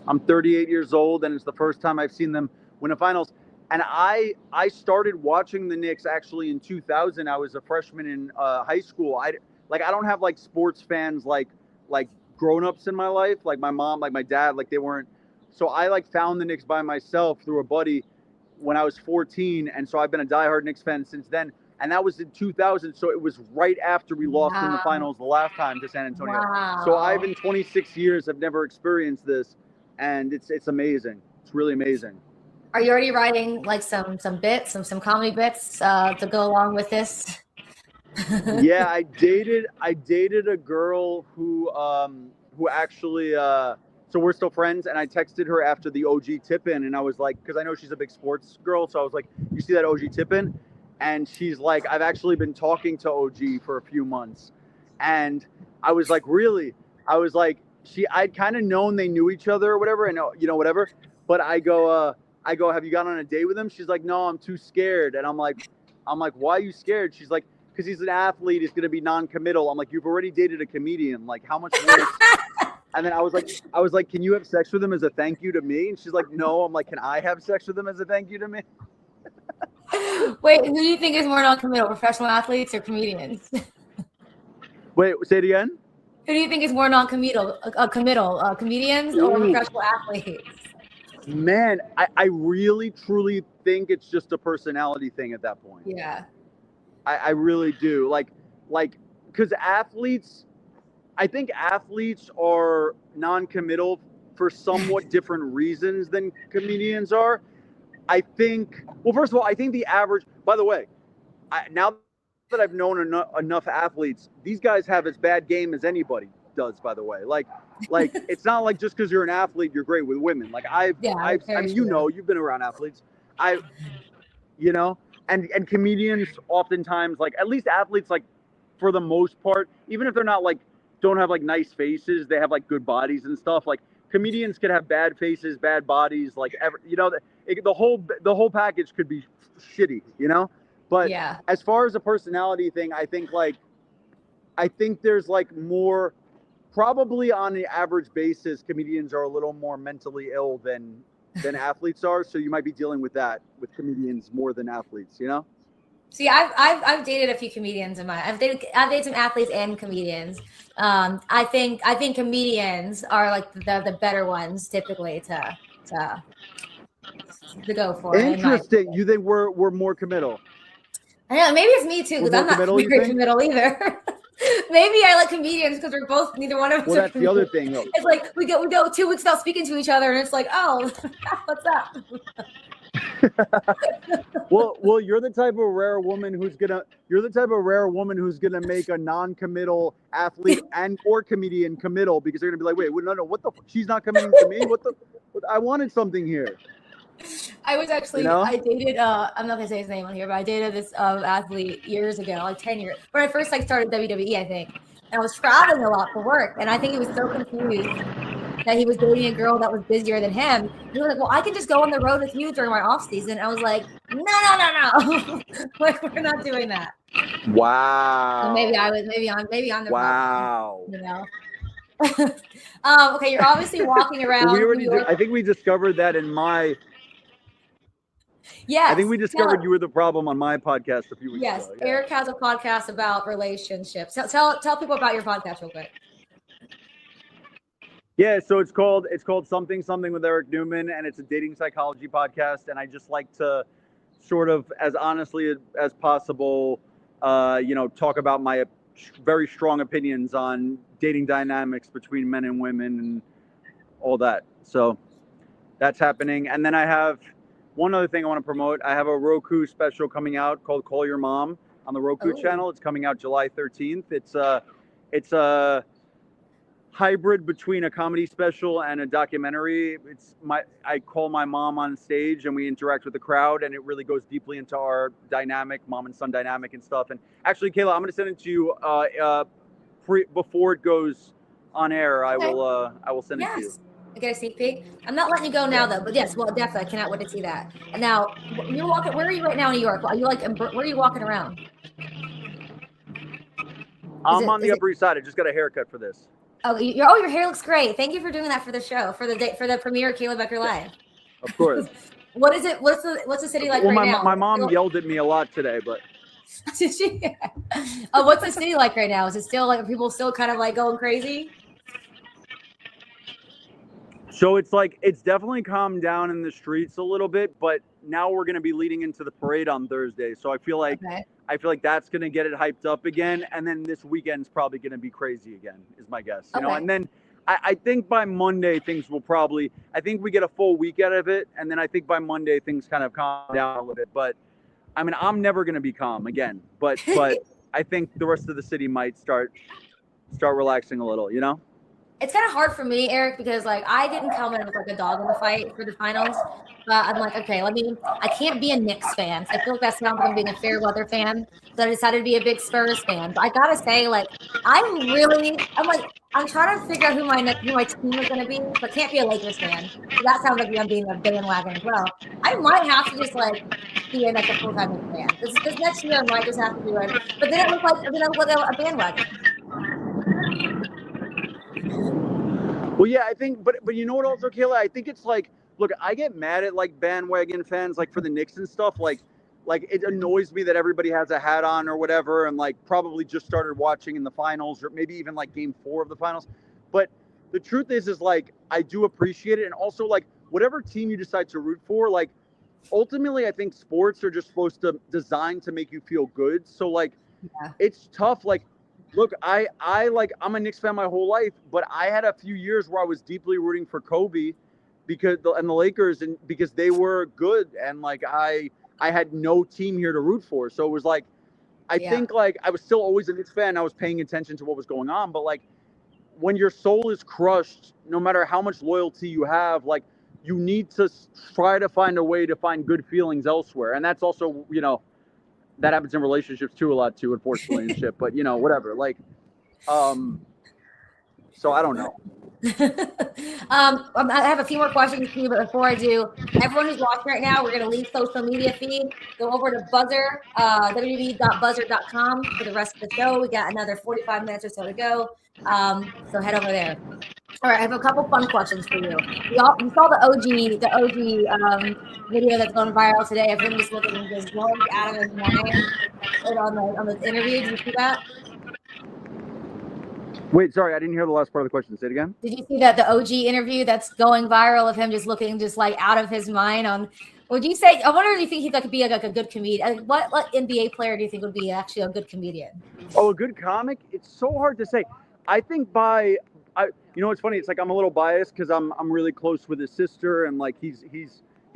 I'm 38 years old, and it's the first time I've seen them win a finals. And I started watching the Knicks actually in 2000. I was a freshman in high school. I don't have like sports fans like grown-ups in my life, like my mom, like my dad, like they weren't. So I like found the Knicks by myself through a buddy when I was 14, and so I've been a diehard Knicks fan since then. And that was in 2000, so it was right after we lost in the finals the last time to San Antonio. Wow. So I've in 26 years have never experienced this, and it's amazing. It's really amazing. Are you already writing like some bits, some comedy bits to go along with this? Yeah, I dated a girl who actually so we're still friends, and I texted her after the OG tip-in, and I was like, because I know she's a big sports girl, so I was like, you see that OG tip-in? And she's like, I've actually been talking to OG for a few months. And I was like, really? I was like, I'd kind of known they knew each other or whatever, and whatever. But I go, have you gone on a date with him? She's like, no, I'm too scared. And I'm like, why are you scared? She's like, because he's an athlete, he's gonna be non-committal. I'm like, you've already dated a comedian. Like, how much worse? And then I was like, can you have sex with him as a thank you to me? And she's like, no. I'm like, can I have sex with him as a thank you to me? Wait, who do you think is more non-committal, professional athletes or comedians? Wait, say it again. Who do you think is more non-committal, comedians or professional athletes? Man, I really, truly think it's just a personality thing at that point. Yeah. I really do. Like, because I think athletes are non-committal for somewhat different reasons than comedians are. I think, well, first of all, I think the average, by the way, now that I've known enough athletes, these guys have as bad game as anybody does, by the way. Like it's not like just because you're an athlete, you're great with women. Like I mean, you've been around athletes. And comedians oftentimes, like, at least athletes, like, for the most part, even if they're not like, don't have like nice faces, they have like good bodies and stuff. Like, comedians can have bad faces, bad bodies, like, the whole package could be shitty, But yeah. As far as a personality thing, I think there's like more, probably on the average basis, comedians are a little more mentally ill than athletes are. So you might be dealing with that with comedians more than athletes, See, I've dated a few comedians I've dated some athletes and comedians. I think comedians are like the better ones typically to go for. Interesting. You think we're more committal? I know, maybe it's me too, because I'm not very committal either. Maybe I like comedians because we're both, neither one of us. Well, that's the other thing, though. It's like we go 2 weeks without speaking to each other, and it's like, oh, what's up? Well, you're the type of rare woman who's gonna make a non-committal athlete or comedian committal, because they're gonna be like, wait, no, what the? She's not committing to me. What the? I wanted something here. I was actually, I dated, I'm not gonna say his name on here, but I dated this athlete years ago, like 10 years, when I first started WWE, I think. And I was traveling a lot for work, and I think he was so confused that he was dating a girl that was busier than him. He was like, well, I can just go on the road with you during my off season. I was like, no. Like, we're not doing that. Wow. So maybe I'm the wow. Okay, you're obviously walking around. I think we discovered that in my. Yes. I think we discovered you were the problem on my podcast a few weeks ago. Yes, yeah. Eric has a podcast about relationships. Tell people about your podcast real quick. Yeah, so it's called Something with EricNeumann, and it's a dating psychology podcast. And I just like to sort of, as honestly as possible, talk about my very strong opinions on dating dynamics between men and women and all that. So that's happening. And then I have one other thing I want to promote. I have a Roku special coming out called Call Your Mom on the Roku channel. It's coming out July 13th. It's a hybrid between a comedy special and a documentary. I call my mom on stage and we interact with the crowd, and it really goes deeply into our dynamic, mom and son dynamic and stuff. And actually, Kayla, I'm going to send it to you before it goes on air. Okay. I will send it to you. I get a sneak peek. I'm not letting you go now, though. But yes, well, definitely, I cannot wait to see that. And now, you're walking. Where are you right now in New York? Are you like? Where are you walking around? I'm on the Upper East Side. I just got a haircut for this. Oh, your hair looks great. Thank you for doing that for the show, for the premiere of Kayla Becker Live. Of course. What is it? What's the city like right now? My mom yelled at me a lot today, but. Did she? Oh, what's the city like right now? Is it still like, are people still kind of like going crazy? So it's definitely calmed down in the streets a little bit, but now we're going to be leading into the parade on Thursday. So I feel like that's going to get it hyped up again. And then this weekend's probably going to be crazy again, is my guess. You know, and then I think by Monday things will I think we get a full week out of it. And then I think by Monday things kind of calm down a little bit. But I mean, I'm never going to be calm again, but I think the rest of the city might start relaxing a little, you know? It's kind of hard for me, Eric, because like I didn't come in with like a dog in the fight for the finals. But I'm like, okay, I can't be a Knicks fan. So I feel like that sounds like I'm being a fair weather fan. So I decided to be a big Spurs fan. But I gotta say, like, I'm trying to figure out who my team is gonna be. But I can't be a Lakers fan. So that sounds like I'm being a bandwagon as well. I might have to just like be like a full-time Knicks fan. This next year I might just have to do it. But then I look like a bandwagon. Well, yeah, I think, but you know what also, Kayla? I think it's like, look, I get mad at like bandwagon fans, like for the Knicks and stuff. Like it annoys me that everybody has a hat on or whatever, and like probably just started watching in the finals or maybe even like game 4 of the finals. But the truth is like I do appreciate it, and also like whatever team you decide to root for, like ultimately I think sports are just supposed to design to make you feel good. So like it's tough, like. Look, I'm a Knicks fan my whole life, but I had a few years where I was deeply rooting for Kobe and the Lakers, and because they were good, and like I had no team here to root for. So it was like I think like I was still always a Knicks fan. I was paying attention to what was going on, but like when your soul is crushed, no matter how much loyalty you have, like you need to try to find a way to find good feelings elsewhere. And that's also, you know, that happens in relationships too, a lot too, unfortunately, and shit. But you know, whatever. Like, so I don't know. I have a few more questions for you, but before I do, everyone who's watching right now, we're going to leave social media feed. Go over to Buzzer, www.buzzer.com for the rest of the show. We got another 45 minutes or so to go. So head over there. All right, I have a couple fun questions for you. You saw the OG video that's going viral today of him just looking and just blowing out of his mind on the interview. Did you see that? Wait, sorry, I didn't hear the last part of the question. Say it again. Did you see that the OG interview that's going viral of him just looking just like out of his mind on? Would you say? I wonder if you think he could be like a good comedian. What NBA player do you think would be actually a good comedian? Oh, a good comic? It's so hard to say. I think you know what's funny? It's like I'm a little biased because I'm really close with his sister, and like he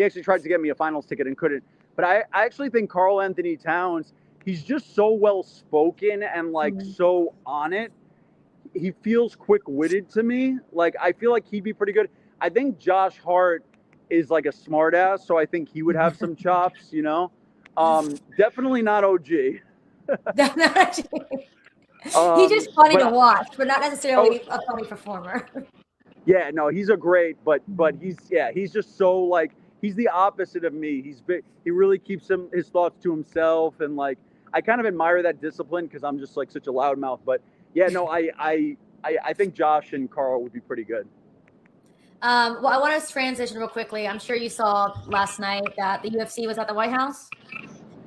actually tried to get me a finals ticket and couldn't. But I actually think Karl Anthony Towns, he's just so well spoken and like so on it. He feels quick-witted to me. Like I feel like he'd be pretty good. I think Josh Hart is like a smartass, so I think he would have some chops. You know, definitely not OG. He's just funny to watch, but not necessarily a funny performer. Yeah, no, he's a great, but he's just so like he's the opposite of me. He's big. He really keeps his thoughts to himself, and like I kind of admire that discipline because I'm just like such a loudmouth. But yeah, no, I think Josh and Karl would be pretty good. Well, I want to transition real quickly. I'm sure you saw last night that the UFC was at the White House.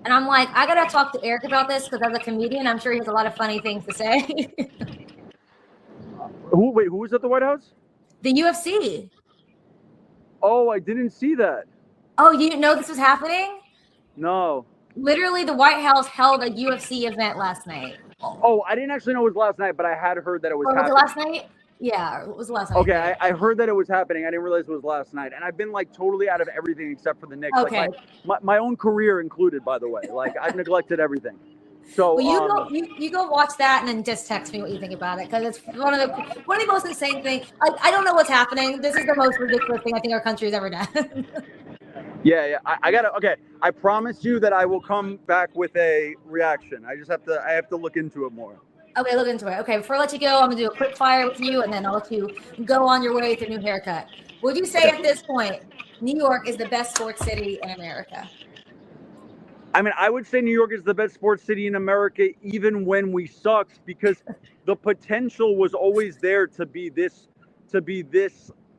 And I'm like, I got to talk to Eric about this because as a comedian, I'm sure he has a lot of funny things to say. Who was at the White House? The UFC. Oh, I didn't see that. Oh, you didn't know this was happening? No. Literally, the White House held a UFC event last night. Oh, I didn't actually know it was last night, but I had heard that it was happening. Was it last night? Yeah, it was last night. Okay, I heard that it was happening. I didn't realize it was last night. And I've been like totally out of everything except for the Knicks. Okay. Like my own career included, by the way. Like I've neglected everything. So Well, you go watch that and then just text me what you think about it, because it's one of the most insane things. I don't know what's happening. This is the most ridiculous thing I think our country has ever done. Yeah. I gotta. Okay, I promise you that I will come back with a reaction. I have to look into it more. Okay, look into it. Okay, before I let you go, I'm gonna do a quick fire with you, and then I'll let you go on your way with your new haircut. Would you say at this point, New York is the best sports city in America? I mean, I would say New York is the best sports city in America, even when we sucked, because the potential was always there to be this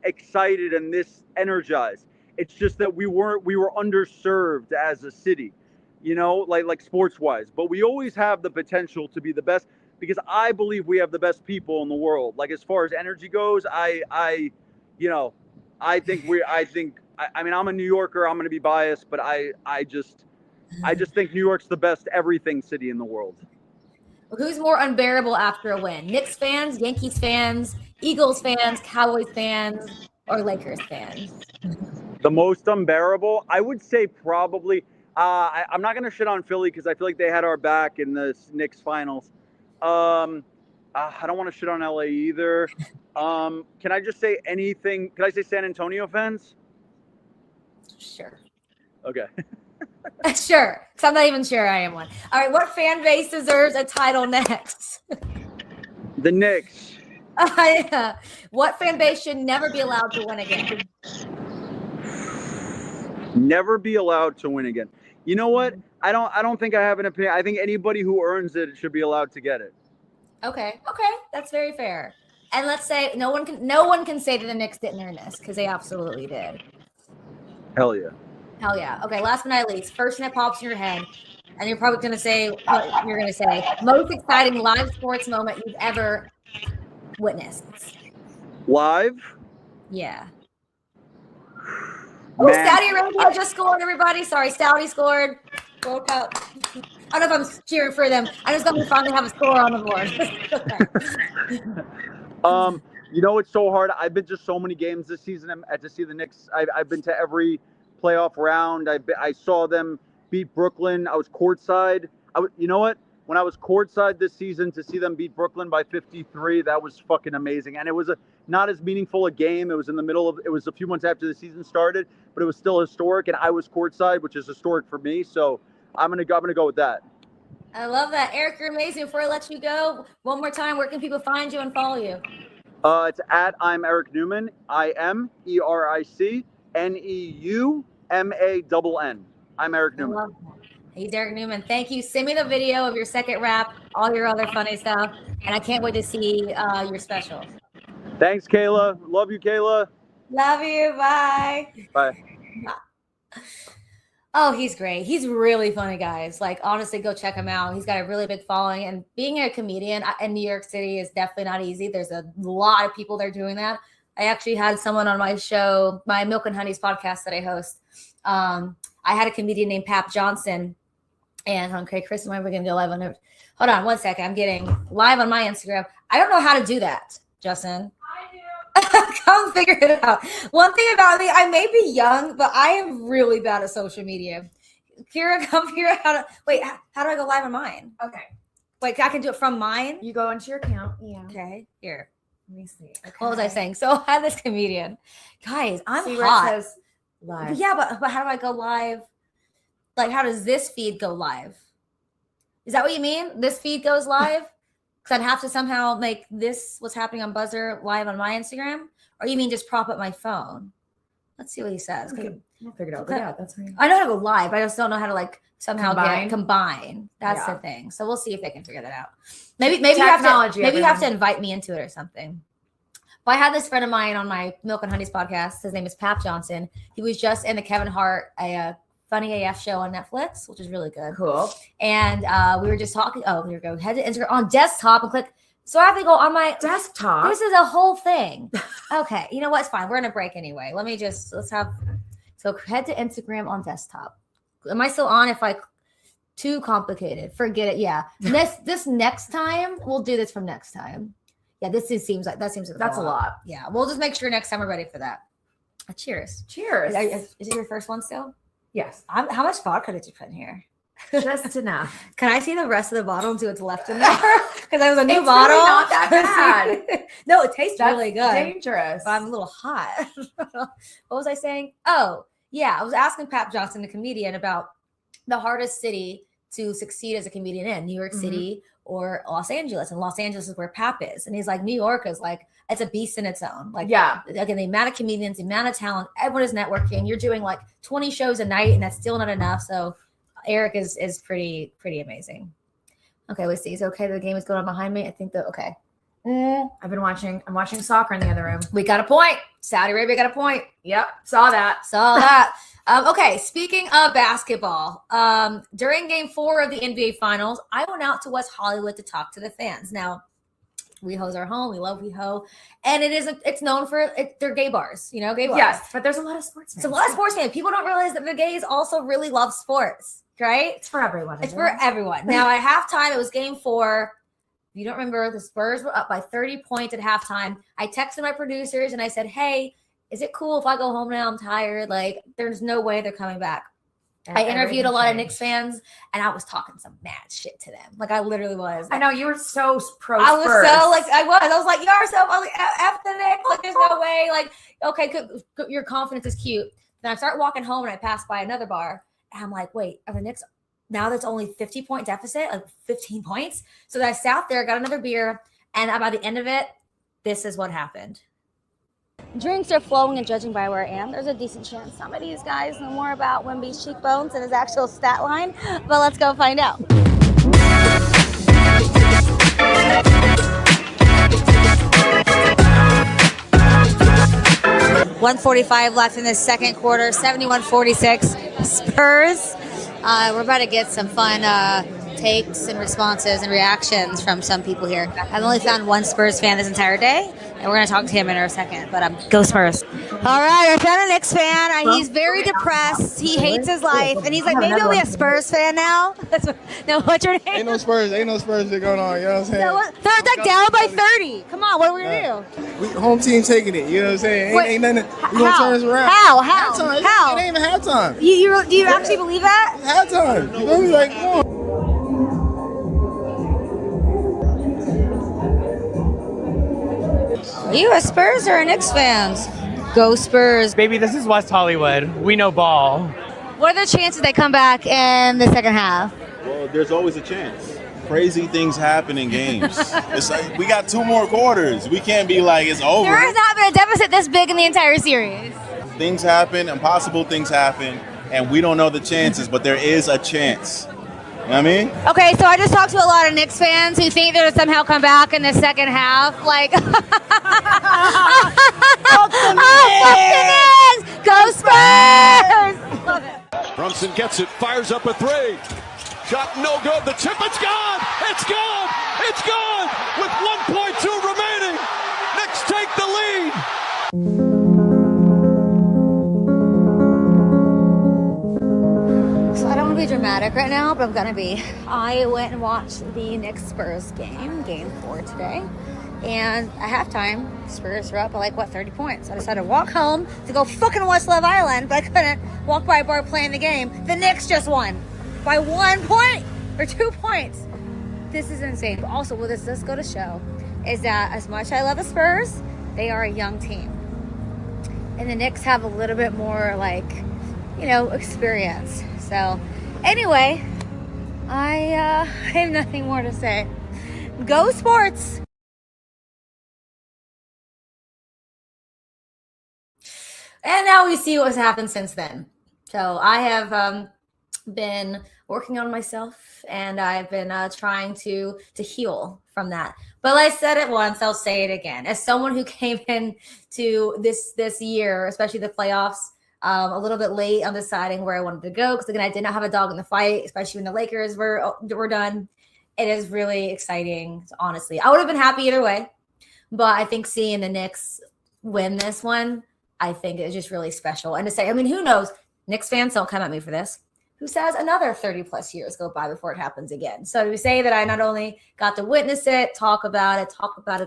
excited and this energized. It's just that we were underserved as a city, like sports wise. But we always have the potential to be the best, because I believe we have the best people in the world. Like, as far as energy goes, I think I'm a New Yorker. I'm going to be biased, but I just think New York's the best everything city in the world. Well, who's more unbearable after a win? Knicks fans, Yankees fans, Eagles fans, Cowboys fans, or Lakers fans? The most unbearable, I would say probably. I'm not going to shit on Philly because I feel like they had our back in the Knicks finals. I don't want to shit on LA either. Can I just say anything? Can I say San Antonio fans? Sure. Okay. Sure. Because I'm not even sure I am one. All right. What fan base deserves a title next? The Knicks. Yeah. What fan base should never be allowed to win again? Never be allowed to win again. You know what? I don't think I have an opinion. I think anybody who earns it should be allowed to get it. Okay. That's very fair. And let's say no one can say that the Knicks didn't earn this, because they absolutely did. Hell yeah. Hell yeah. Okay, last but not least, first thing that pops in your head, and you're probably going to say what you're going to say. Most exciting live sports moment you've ever witnessed. Live? Yeah. Oh, Saudi Arabia just scored, everybody. Sorry, Saudi scored. World Cup. I don't know if I'm cheering for them. I just thought we finally have a score on the board. It's so hard. I've been to so many games this season to see the Knicks. I've been to every playoff round. I saw them beat Brooklyn. I was courtside. You know what? When I was courtside this season to see them beat Brooklyn by 53, that was fucking amazing. And it was not as meaningful a game. It was it was a few months after the season started, but it was still historic. And I was courtside, which is historic for me. So I'm gonna go with that. I love that. Eric, you're amazing. Before I let you go, one more time, where can people find you and follow you? It's at I'm Eric Neumann. IMERICNEUMANN. I'm Eric Neumann. He's EricNeumann. Thank you. Send me the video of your second rap, all your other funny stuff, and I can't wait to see your special. Thanks, Kayla. Love you, Kayla. Love you. Bye. Bye. Oh, he's great. He's really funny, guys. Like, honestly, go check him out. He's got a really big following, and being a comedian in New York City is definitely not easy. There's a lot of people that are doing that. I actually had someone on my show, my Milk and Honey's podcast that I host. I had a comedian named Pap Johnson. And okay, Chris, when are we going to go live on it? Hold on 1 second. I'm getting live on my Instagram. I don't know how to do that, Justin. I do. Come figure it out. One thing about me, I may be young, but I am really bad at social media. Kira, come figure out how to. Wait, how do I go live on mine? Okay. Wait, I can do it from mine? You go into your account. Yeah. Okay, here. Let me see. Okay. What was I saying? So I had this comedian. Guys, I'm see hot. where it says live. Yeah, but how do I go live? Like, how does this feed go live? Is that what you mean? This feed goes live? Because I'd have to somehow make this, what's happening on Buzzer, live on my Instagram? Or you mean just prop up my phone? Let's see what he says. Okay. We'll figure it out. But yeah, that's right. I know how to go live. I just don't know how to somehow combine. That's the thing. So we'll see if they can figure that out. Maybe you have to invite me into it or something. But I had this friend of mine on my Milk and Honey's podcast. His name is Pap Johnson. He was just in the Kevin Hart Funny AF show on Netflix, which is really good. Cool. And we were just talking. Oh, here we go. Head to Instagram on desktop and click. So I have to go on my desktop. This is a whole thing. Okay. You know what? It's fine. We're in a break anyway. Let's head to Instagram on desktop. Am I still on? Too complicated. Forget it. Yeah. This next time, we'll do this from next time. Yeah. Seems like that's a lot. Yeah. We'll just make sure next time we're ready for that. Cheers. Cheers. Is it your first one still? Yes. How much vodka did you put in here? Just enough. Can I see the rest of the bottle and see what's left in there? Because that was a new It's bottle. really not that bad. No, it tastes That's really good. dangerous. But I'm a little hot. What was I saying? Oh, yeah. I was asking Pat Johnson, the comedian, about the hardest city to succeed as a comedian in, New York City or Los Angeles. And Los Angeles is where Pap is. And he's like, New York is like, it's a beast in its own. Like, again, the amount of comedians, the amount of talent, everyone is networking. You're doing like 20 shows a night, and that's still not enough. So Eric is pretty amazing. Okay, let's see. Is it okay that the game is going on behind me? I think that okay. I'm watching soccer in the other room. We got a point. Saudi Arabia got a point. Yep, saw that. Okay, speaking of basketball, during game 4 of the NBA Finals, I went out to West Hollywood to talk to the fans. Now, WeHo's our home. We love WeHo. And it's known for they're gay bars, gay bars. Yes, but there's a lot of sports fans. It's a lot of sports fans. People don't realize that the gays also really love sports, right? It's for everyone. It's for everyone. Now, at halftime, it was game 4. If you don't remember, the Spurs were up by 30 points at halftime. I texted my producers and I said, hey, is it cool if I go home now? I'm tired. Like, there's no way they're coming back. And I interviewed a lot of Knicks fans, and I was talking some mad shit to them. Like, I literally was. I know, you were so pro I was Spurs. so, like, I was like, you are so, I was like, F the Knicks. Like, there's no way. Like, okay, your confidence is cute. Then I start walking home, and I pass by another bar, and I'm like, wait, are the Knicks, now that's only 50-point deficit, like 15 points? So then I sat there, got another beer, and by the end of it, this is what happened. Drinks are flowing, and judging by where I am, there's a decent chance some of these guys know more about Wemby's cheekbones and his actual stat line, but let's go find out. 1:45 left in the second quarter, 71-46 Spurs. We're about to get some fun takes and responses and reactions from some people here. I've only found one Spurs fan this entire day, and we're going to talk to him in a second, but go Spurs. All right, I found a Knicks fan. He's very depressed. He hates his life, and he's like, maybe I'll be a Spurs fan now. No, what's your name? Ain't no Spurs that going on, you know what I'm saying? No, they're like down by 30. Come on, what are we going to do? Home team taking it, you know what I'm saying? Ain't nothing. We going to turn this around. How? Halftime. It ain't even halftime. Do you actually believe that? Halftime. You know, we like, come on. Are you a Spurs or a Knicks fan? Go Spurs. Baby, this is West Hollywood. We know ball. What are the chances they come back in the second half? Well, there's always a chance. Crazy things happen in games. It's like we got 2 more quarters. We can't be like it's over. There has not been a deficit this big in the entire series. Things happen, impossible things happen, and we don't know the chances, but there is a chance. You know what I mean? Okay, so I just talked to a lot of Knicks fans who think they'll somehow come back in the second half. Like, fuck the Knicks! Go Spurs! Brunson gets it, fires up a 3. Shot no good. The tip, it's gone! It's gone! It's gone! With 1.2 remaining, Knicks take the lead. I don't want to be dramatic right now, but I'm going to be. I went and watched the Knicks Spurs game 4 today. And at halftime, Spurs were up by 30 points. I decided to walk home to go fucking West Love Island, but I couldn't walk by a bar playing the game. The Knicks just won by 1 point or 2 points. This is insane. But also, what this does go to show is that as much as I love the Spurs, they are a young team. And the Knicks have a little bit more experience. So, anyway, I have nothing more to say. Go Sports! And now we see what's happened since then. So I have been working on myself, and I've been trying to heal from that. But I said it once, I'll say it again. As someone who came in to this year, especially the playoffs, a little bit late on deciding where I wanted to go, because again, I did not have a dog in the fight, especially when the Lakers were done. It is really exciting, honestly. I would have been happy either way, but I think seeing the Knicks win this one, I think it's just really special. And to say, who knows? Knicks fans, don't come at me for this. Who says another 30 plus years go by before it happens again? So to say that I not only got to witness it, talk about it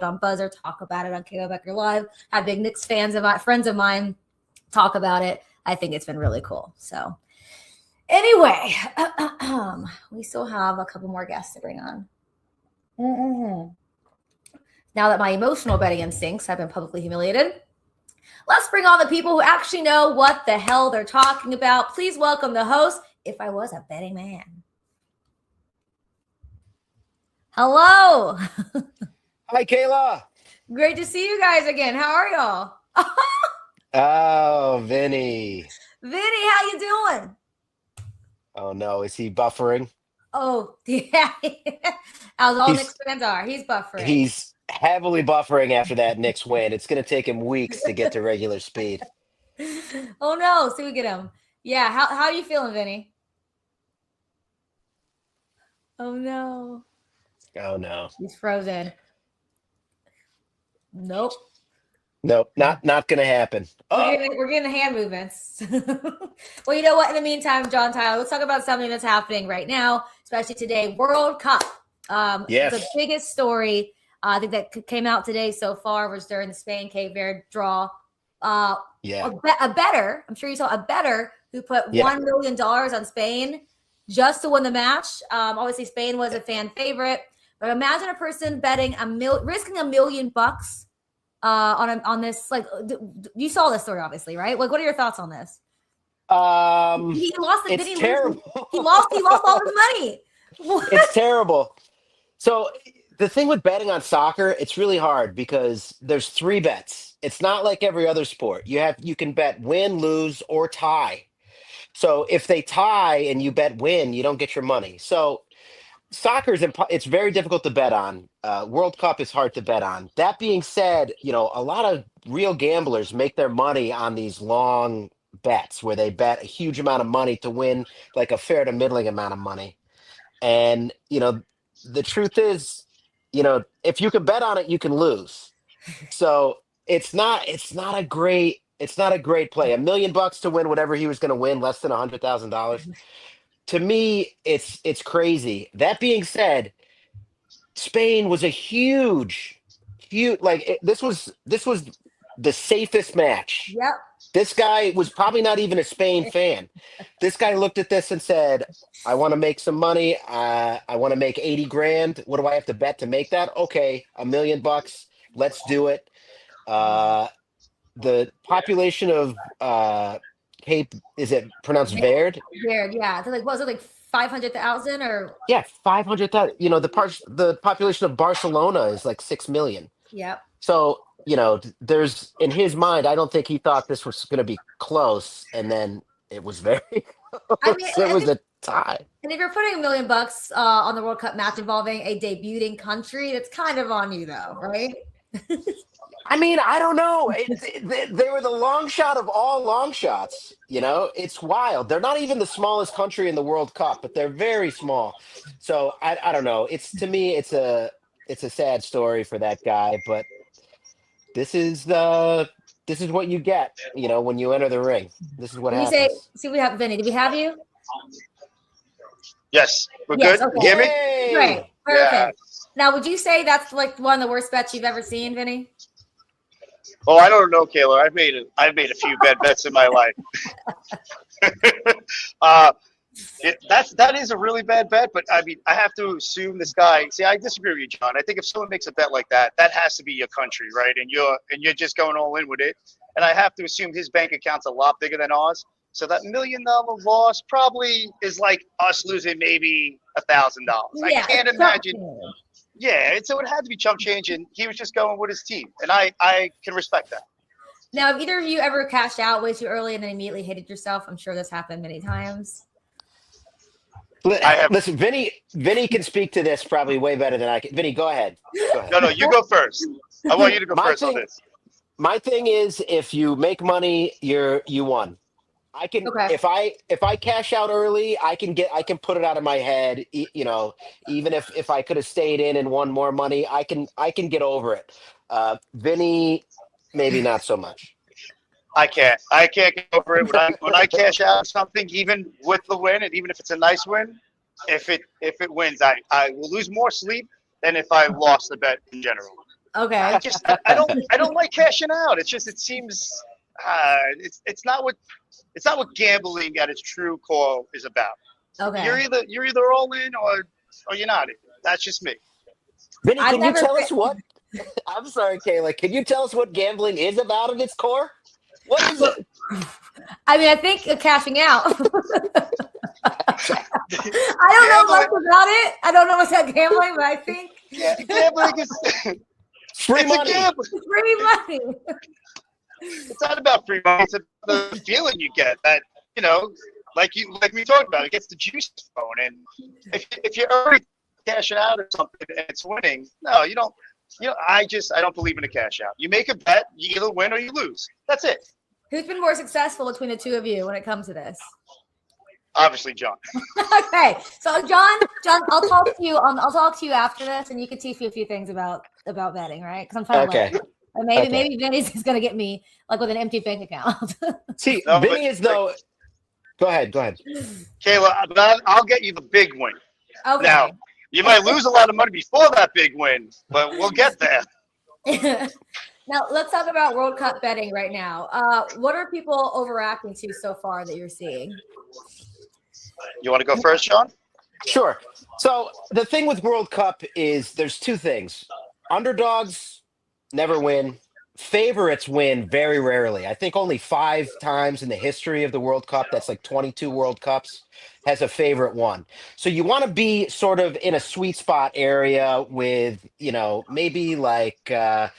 on Buzzer, talk about it on Kayla Becker Live, have big Knicks friends of mine talk about it. I think it's been really cool. So Anyway, we still have a couple more guests to bring on. Now that my emotional betting instincts have been publicly humiliated, let's bring on the people who actually know what the hell they're talking about. Please welcome the host, If I Was a Betting Man. Hello. Hi, Kayla. Great to see you guys again. How are y'all? Oh, Vinny. Vinny, how you doing? Oh, no. Is he buffering? Oh, yeah. As all Knicks fans are. He's buffering. He's heavily buffering after that Knicks win. It's going to take him weeks to get to regular speed. Oh, no. See, we get him. Yeah. How are you feeling, Vinny? Oh, no. Oh, no. He's frozen. Nope. Nope, not going to happen. We're getting hand movements. Well, you know what? In the meantime, John Tyler, let's talk about something that's happening right now, especially today. World Cup. Yes. The biggest story I think that came out today so far was during the Spain-Cape Verde draw. Yeah. A bettor, I'm sure you saw a bettor who put $1 million on Spain just to win the match. Obviously, Spain was a fan favorite, but imagine a person betting risking $1 million on this. Like, you saw this story, obviously, right? Like, what are your thoughts on this? He lost. It's terrible. He lost all his money. It's terrible. So the thing with betting on soccer, it's really hard because there's 3 bets. It's not like every other sport. You can bet win, lose, or tie. So if they tie and you bet win, you don't get your money. So soccer it's very difficult to bet on. World Cup is hard to bet on. That being said, a lot of real gamblers make their money on these long bets where they bet a huge amount of money to win like a fair to middling amount of money. And, the truth is, if you can bet on it, you can lose. So it's not a great play. $1 million to win whatever he was going to win, less than $100,000. To me, it's crazy. That being said, Spain was a huge, this was the safest match. Yep. This guy was probably not even a Spain fan. This guy looked at this and said, I want to make some money. I want to make 80 grand. What do I have to bet to make that? Okay, $1 million. Let's do it. The population of Cape, is it pronounced Verde? Verde, yeah. So was it like 500,000 or? Yeah, 500,000. The population of Barcelona is like 6 million. Yep. So, there's, in his mind, I don't think he thought this was going to be close, and then it was very close. It was a tie. And if you're putting $1 million on the World Cup match involving a debuting country, it's kind of on you, though, right? I mean, I don't know. They were the long shot of all long shots. It's wild. They're not even the smallest country in the World Cup, but they're very small. So I don't know. To me, it's a sad story for that guy, but this is what you get, when you enter the ring. This is what happens. See, we have Vinny. Did we have you? Yes, we're good. Okay. Hear me? Great. Perfect. Yeah. Now, would you say that's like one of the worst bets you've ever seen, Vinny? Oh, I don't know, Kayla. I've made a few bad bets in my life. That is a really bad bet, but I mean, I have to assume this guy. See, I disagree with you, John. I think if someone makes a bet like that, that has to be your country, right? And you're just going all in with it. And I have to assume his bank account's a lot bigger than ours. So that $1 million loss probably is like us losing maybe $1,000. Yeah, I can't imagine. Yeah, so it had to be chump change, and he was just going with his team, and I can respect that. Now, have either of you ever cashed out way too early and then immediately hated yourself? I'm sure this happened many times. Listen, Vinny can speak to this probably way better than I can. Vinny, go ahead. No, you go first. I want you to go first on this. My thing is, if you make money, you won. I can if I cash out early, I can put it out of my head. Even if I could have stayed in and won more money, I can get over it. Vinny, maybe not so much. I can't get over it when I cash out something, even with the win, and even if it's a nice win. If it wins, I will lose more sleep than if I lost the bet in general. Okay. I don't like cashing out. It seems it's not what gambling at its true core is about. Okay. You're either all in or you're not in. That's just me. Vinny, I've can you never tell been- us what? I'm sorry, Kayla. Can you tell us what gambling is about at its core? What is it? I mean, I think cashing out. I don't know much about it. I don't know much about gambling, but I think Gambling is free money. Free money. It's not about free money. It's about the feeling you get that, like we talked about, it gets the juice flowing. And if you're already cashing out or something and it's winning, no, you don't. I don't believe in a cash out. You make a bet, you either win or you lose. That's it. Who's been more successful between the two of you when it comes to this? Obviously, John. Okay, so John, I'll talk to you. I'll talk to you after this, and you can teach me a few things about betting, right? Because I'm trying to learn. And maybe Vinny's is gonna get me like with an empty bank account. See, Vinny is though. Go ahead. Kayla, I'll get you the big win. Okay. Now, you might lose a lot of money before that big win, but we'll get there. Now, let's talk about World Cup betting right now. What are people overreacting to so far that you're seeing? You want to go first, Sean? Sure. So the thing with World Cup is there's two things. Underdogs never win. Favorites win very rarely. I think only 5 times in the history of the World Cup, that's like 22 World Cups, has a favorite won. So you want to be sort of in a sweet spot area with, maybe like the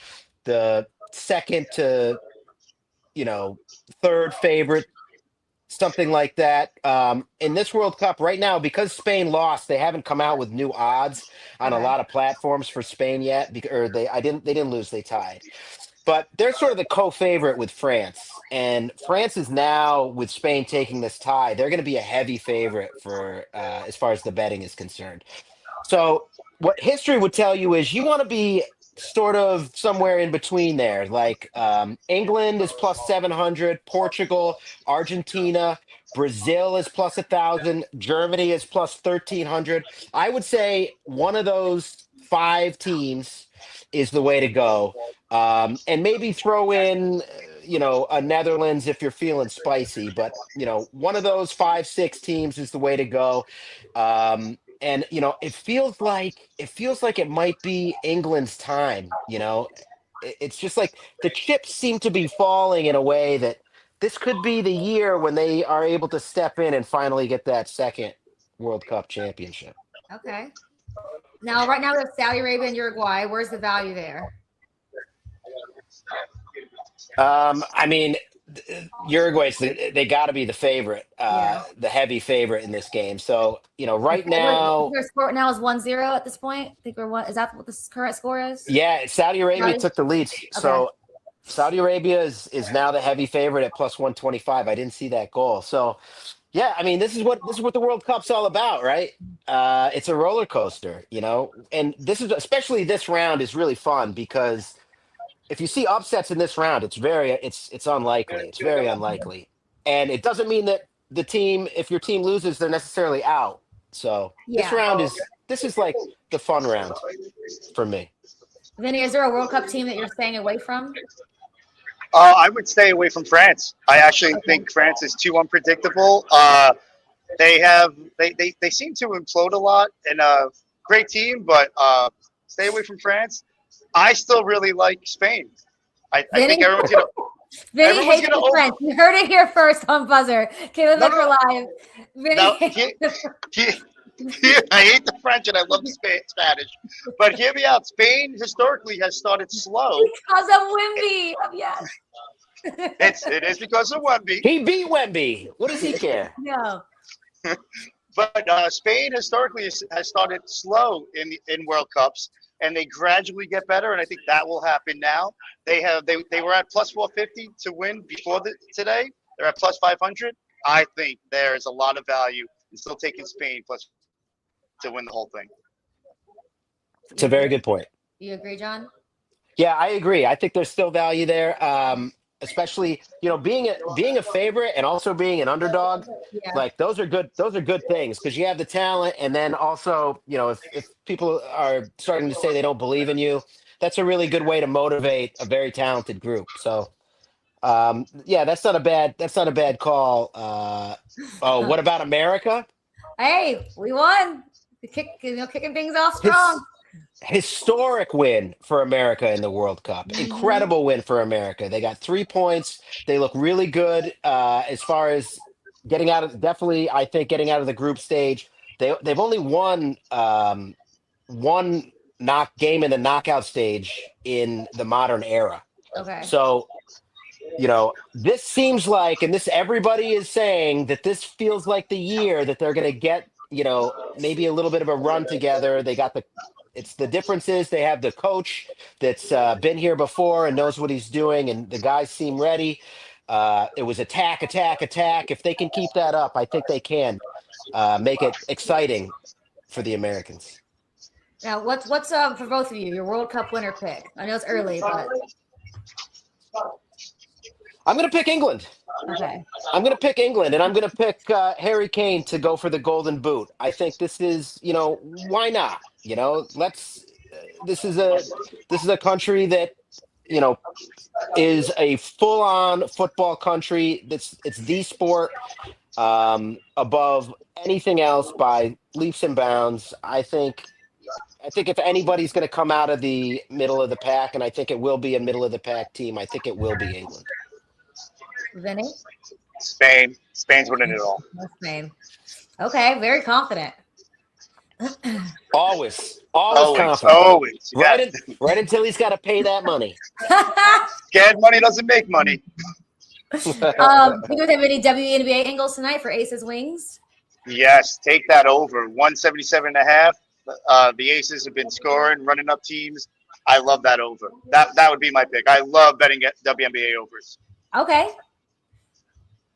second to, third favorite, something like that. In this World Cup right now, because Spain lost, they haven't come out with new odds on a lot of platforms for Spain yet. They didn't lose, they tied. But they're sort of the co-favorite with France. And France is now, with Spain taking this tie, they're going to be a heavy favorite for as far as the betting is concerned. So what history would tell you is you want to be sort of somewhere in between there. Like England is plus 700, Portugal, Argentina, Brazil is plus 1,000, Germany is plus 1,300. I would say one of those 5 teams is the way to go. And maybe throw in, a Netherlands if you're feeling spicy, but one of those 5-6 teams is the way to go. And it feels like it might be England's time. It's just like the chips seem to be falling in a way that this could be the year when they are able to step in and finally get that second World Cup championship. Okay. Now, right now we have Saudi Arabia and Uruguay. Where's the value there? I mean, Uruguay's they got to be the favorite, the heavy favorite in this game. So right now, their score now is 1-0 at this point. I think we're one. Is that what the current score is? Yeah, Saudi Arabia took the lead. Okay. So Saudi Arabia is now the heavy favorite at plus 125. I didn't see that goal. So yeah, I mean, this is what the World Cup's all about, right? It's a roller coaster, and especially this round is really fun because if you see upsets in this round, it's unlikely. It's very unlikely. And it doesn't mean that if your team loses, they're necessarily out. So this round is like the fun round for me. Vinny, is there a World Cup team that you're staying away from? I would stay away from France. I actually think France is too unpredictable. They seem to implode a lot, and great team, but stay away from France. I still really like Spain. I think everyone's gonna. Vinny hates the French. You heard it here first on Buzzer. Kayla Becker live. Vinny. I hate the French and I love the Spanish. But hear me out. Spain historically has started slow. Because of Wemby. Yes. It is because of Wemby. He beat Wemby. What does he care? No. But Spain historically has started slow in World Cups, and they gradually get better. And I think that will happen now. They were at plus 450 to win before today. They're at plus 500. I think there is a lot of value in still taking Spain plus to win the whole thing. It's a very good point. You agree, John? Yeah, I agree. I think there's still value there. Especially, being a favorite and also being an underdog, like those are good things because you have the talent, and then also, if people are starting to say they don't believe in you, that's a really good way to motivate a very talented group. So Yeah, that's not a bad call. Oh, what about America? Hey, we won. Kicking things off His, strong. historic win for America in the World Cup. Incredible win for America. They got 3 points. They look really good as far as getting out of. Definitely, I think getting out of the group stage. They've only won one game in the knockout stage in the modern era. Okay. So, this seems like, and this everybody is saying that this feels like the year that they're going to get, maybe a little bit of a run together. It's the difference is they have the coach that's been here before and knows what he's doing, and the guys seem ready. It was attack. If they can keep that up, I think they can make it exciting for the Americans. Now, what's for both of you, your World Cup winner pick? I know it's early, but I'm going to pick England. okay. I'm going to pick England, and I'm going to pick Harry Kane to go for the Golden Boot. I think this is, why not? This is a country that, is a full-on football country. It's the sport above anything else by leaps and bounds. I think if anybody's going to come out of the middle of the pack, and I think it will be a middle of the pack team, I think it will be England. Vinny? Spain. Spain's winning it all. Spain. Okay, very confident. Always confident. Always. Right until he's got to pay that money. Scared money doesn't make money. You guys have any WNBA angles tonight for Aces Wings? Yes, take that over. 177.5. The Aces have been scoring, running up teams. I love that over. That would be my pick. I love betting at WNBA overs. Okay.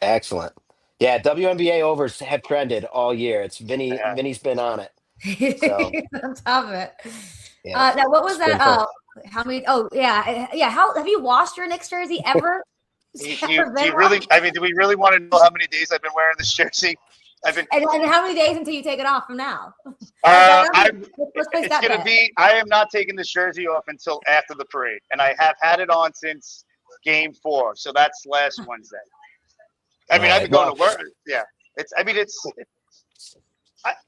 Excellent. Yeah, WNBA overs have trended all year. It's Vinny. Yeah. Vinny's been on it. So, on top of it. yeah, now, what was it's been that? fun. How many? Oh, yeah. How have you washed your Knicks jersey ever? Do you really? I mean, do we really want to know how many days I've been wearing this jersey? And how many days until you take it off from now? It's going to be. I am not taking this jersey off until after the parade, and I have had it on since Game 4. So that's last Wednesday. I mean, I've been going to work. Yeah,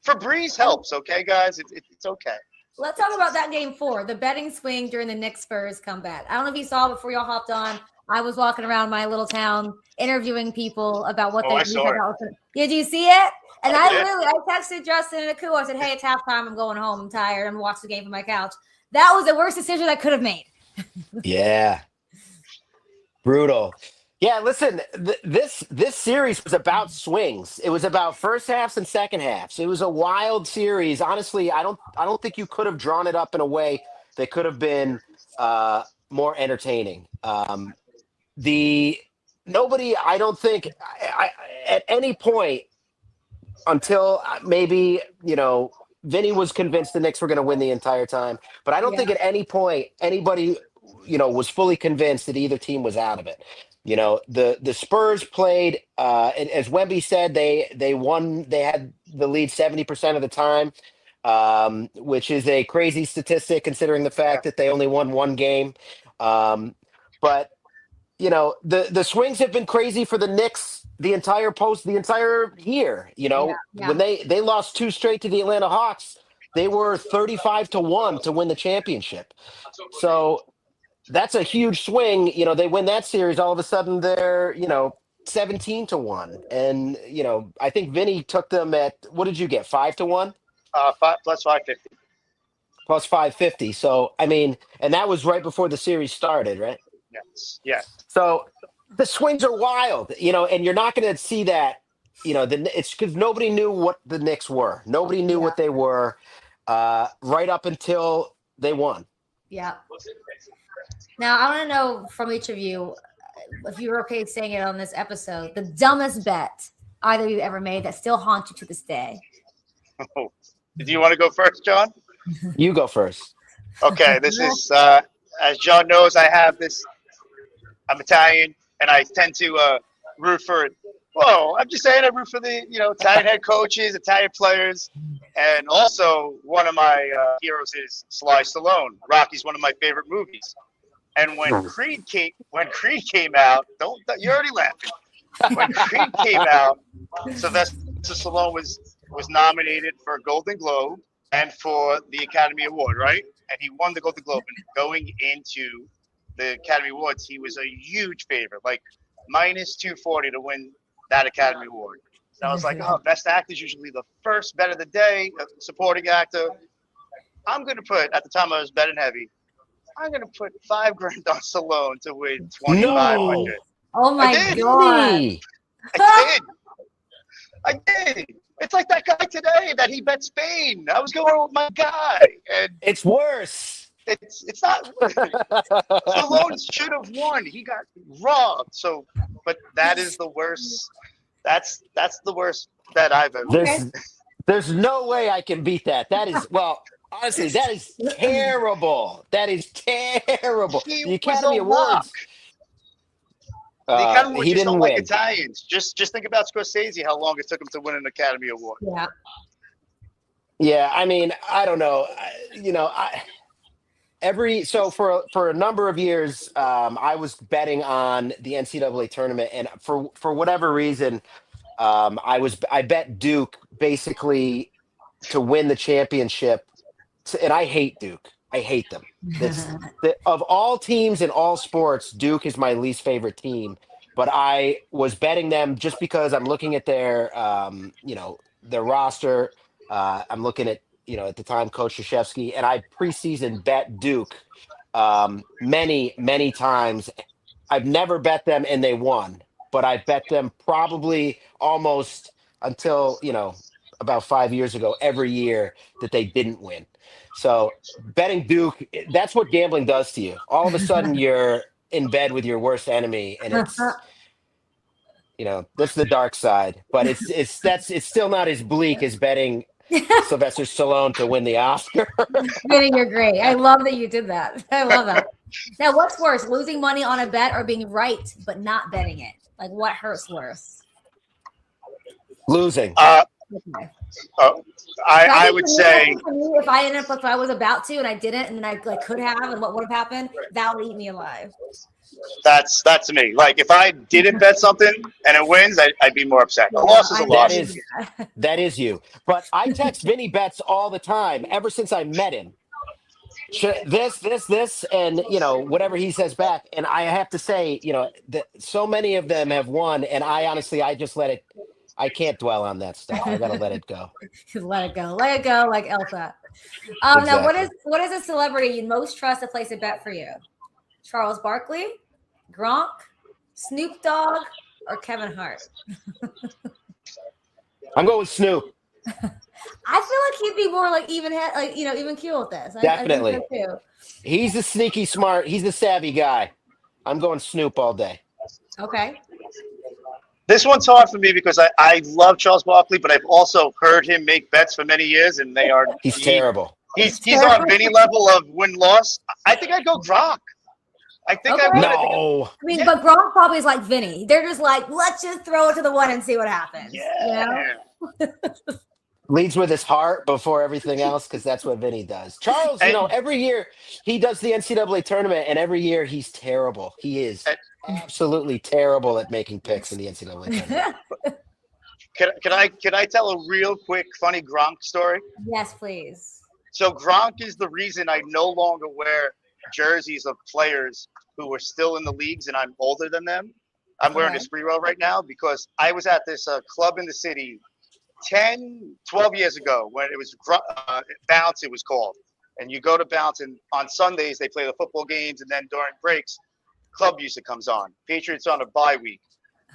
Febreze helps. Okay, guys, it's okay. Let's talk about that Game 4, the betting swing during the Knicks Spurs comeback. I don't know if you saw before y'all hopped on. I was walking around my little town interviewing people about what they saw it. Did you see it? And I texted Justin and Aku. I said, "Hey, it's halftime. I'm going home. I'm tired. I'm watching the game from my couch." That was the worst decision I could have made. Yeah. Brutal. Yeah, listen, this series was about swings. It was about first halves and second halves. It was a wild series. Honestly, I don't think you could have drawn it up in a way that could have been more entertaining. Nobody, I don't think, at any point until maybe, Vinny was convinced the Knicks were going to win the entire time. But I don't think at any point anybody, was fully convinced that either team was out of it. The Spurs played, as Wemby said, they won. They had the lead 70% of the time, which is a crazy statistic considering the fact that they only won one game. But the swings have been crazy for the Knicks the entire year. When they lost 2 straight to the Atlanta Hawks, they were 35-1 to win the championship. So that's a huge swing. They win that series. All of a sudden they're, 17-1. And, I think Vinny took them at, what did you get? 5-1? 5 plus 550. Plus 550. So, I mean, and that was right before the series started, right? Yes. Yeah. So the swings are wild, and you're not going to see that, it's because nobody knew what the Knicks were. Nobody knew what they were right up until they won. Yeah. Now, I want to know from each of you, if you were okay saying it on this episode, the dumbest bet either of you ever made that still haunts you to this day. Oh. Do you want to go first, John? You go first. Okay, this is, as John knows, I'm Italian, and I tend to root for it. Whoa, I'm just saying I root for the, Italian head coaches, Italian players, and also one of my heroes is Sly Stallone. Rocky's one of my favorite movies. And when Creed came out, you're already laughing. When Creed came out, Sylvester Stallone was nominated for a Golden Globe and for the Academy Award, right? And he won the Golden Globe. And going into the Academy Awards, he was a huge favorite, like minus 240 to win that Academy Award. And I was like, oh, best actor is usually the first bet of the day, supporting actor. I'm going to put, at the time I was betting heavy, I'm going to put $5,000 on Stallone to win $2,500. Oh my God. I did. It's like that guy today that he bet Spain. I was going with my guy. And it's worse. It's not. Stallone should have won. He got robbed. So, but that is the worst. That's the worst bet I've ever. There's no way I can beat that. That is, well, honestly, that is terrible. That is terrible. The Academy Awards. The Academy Awards he just didn't don't win. like Italians. Just think about Scorsese, how long it took him to win an Academy Award. Yeah. Yeah, I mean, I don't know. For a number of years, I was betting on the NCAA tournament, and for whatever reason, I bet Duke basically to win the championship, and I hate Duke. I hate them. Of all teams in all sports, Duke is my least favorite team. But I was betting them just because I'm looking at their roster. I'm looking at, at the time, Coach Krzyzewski, and I preseason bet Duke many, many times. I've never bet them and they won, but I bet them probably almost until, about 5 years ago, every year that they didn't win. So betting Duke, that's what gambling does to you. All of a sudden you're in bed with your worst enemy, and it's, that's the dark side, but it's still not as bleak as betting Sylvester Stallone to win the Oscar. Vinny, you're great. I love that you did that. I love that. Now, what's worse, losing money on a bet or being right but not betting it? Like, what hurts worse? Losing. Okay. I would say if I was about to and I didn't, and then I could have, and what would have happened, that would eat me alive. That's me. Like, if I didn't bet something and it wins, I'd be more upset. A loss is a loss. That is you. But I text Vinny bets all the time ever since I met him. This, and whatever he says back. And I have to say, that so many of them have won, and I just let it. I can't dwell on that stuff. I gotta let it go. Let it go, like Elsa. Exactly. Now, what is a celebrity you most trust to place a bet for you? Charles Barkley, Gronk, Snoop Dogg, or Kevin Hart? I'm going with Snoop. I feel like he'd be more like even keel with this. Definitely. I think so too. He's the sneaky smart. He's the savvy guy. I'm going Snoop all day. Okay. This one's hard for me because I love Charles Barkley, but I've also heard him make bets for many years, and they are he's terrible. He's on Vinny level of win-loss. I think I'd go Gronk. I think I would. No. But Gronk probably is like Vinny. They're just like, let's just throw it to the one and see what happens. Yeah. Leads with his heart before everything else, because that's what Vinny does. Charles, every year he does the NCAA tournament, and every year he's terrible. He is absolutely terrible at making picks in the NCAA tournament. Can I tell a real quick funny Gronk story? Yes, please. So Gronk is the reason I no longer wear jerseys of players who are still in the leagues and I'm older than them. I'm wearing this Sprewell right now because I was at this club in the city 10, 12 years ago when it was Bounce, it was called. And you go to Bounce, and on Sundays they play the football games, and then during breaks, club music comes on. Patriots on a bye week.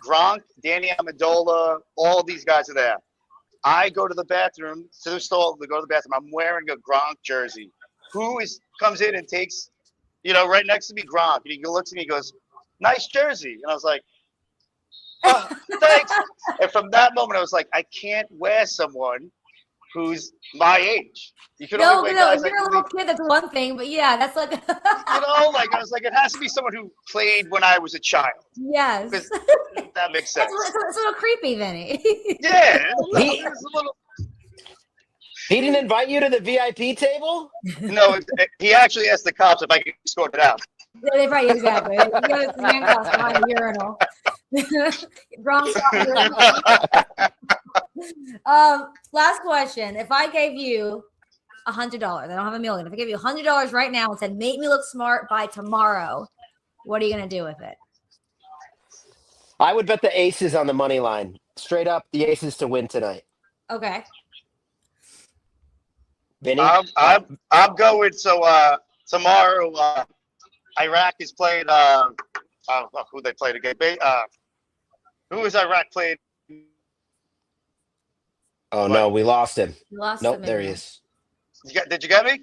Gronk, Danny Amendola, all these guys are there. I go to the bathroom, to the stall to go to the bathroom. I'm wearing a Gronk jersey. Comes in and takes, right next to me, Gronk. And he looks at me and goes, nice jersey. And I was like, oh, thanks. And from that moment, I was like, I can't wear someone who's my age. You can only wear guys if you're a little kid, that's one thing, but yeah, that's like I was like, it has to be someone who played when I was a child. Yes. That makes sense. It's a little creepy, Vinny. Yeah. He didn't invite you to the VIP table? No, he actually asked the cops if I could sort it out. They probably exactly. You know, it's handcuffs behind the urinal. Wrong side. Last question. If I gave you $100, I don't have $1 million. If I gave you $100 right now and said, make me look smart by tomorrow, what are you going to do with it? I would bet the Aces on the money line. Straight up, the Aces to win tonight. Okay. Vinny? I'm going. So tomorrow, Iraq is playing. Who they played again? Who is Iraq playing? Oh no, we lost him. Lost nope, him there he is. Did you get me?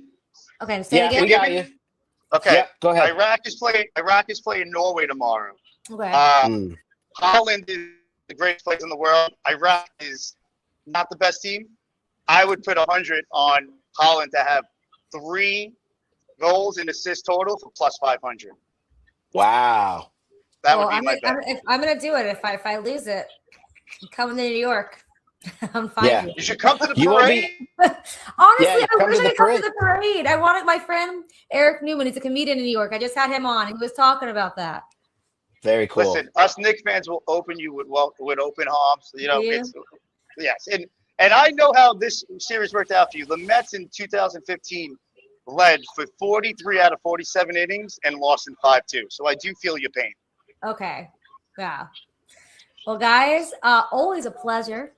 Okay, say it again. We got you. Okay, yep, go ahead. Iraq is playing Norway tomorrow. Okay. Holland is the greatest place in the world. Iraq is not the best team. I would put 100 on Holland to have 3 goals and assists total for plus 500. Wow. That would be my bet. I'm gonna do it. If I lose it, I'm coming to New York. I'm fine. Yeah. You should come to the parade. Honestly, Yeah, I wish I could come parade. to the parade. I wanted my friend EricNeumann. He's a comedian in New York. I just had him on. He was talking about that. Very cool. Listen, us Knicks fans will open you with open arms. You know, Yeah. Yes, and I know how this series worked out for you. The Mets in 2015 led for 43 out of 47 innings and lost in 5-2. So I do feel your pain. Okay. Yeah. Well, guys, always a pleasure.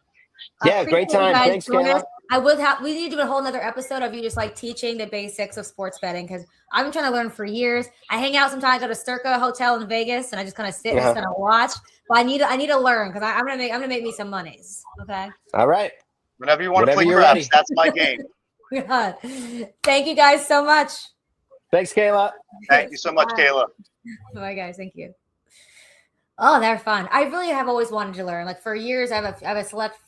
Yeah, great time. Thanks, Kayla. We need to do a whole nother episode of you just like teaching the basics of sports betting because I've been trying to learn for years. I hang out sometimes at a Circa hotel in Vegas and I just kind of sit and just kind of watch. But I need to learn because I'm gonna make me some monies. Okay. All right. Whenever you want to Whenever play you're craps, ready. that's my game. God. Thank you guys so much. Thanks, Kayla. Thank you so much, Kayla. Bye, guys. Thank you. Oh, they're fun. I really have always wanted to learn. Like for years, I have a select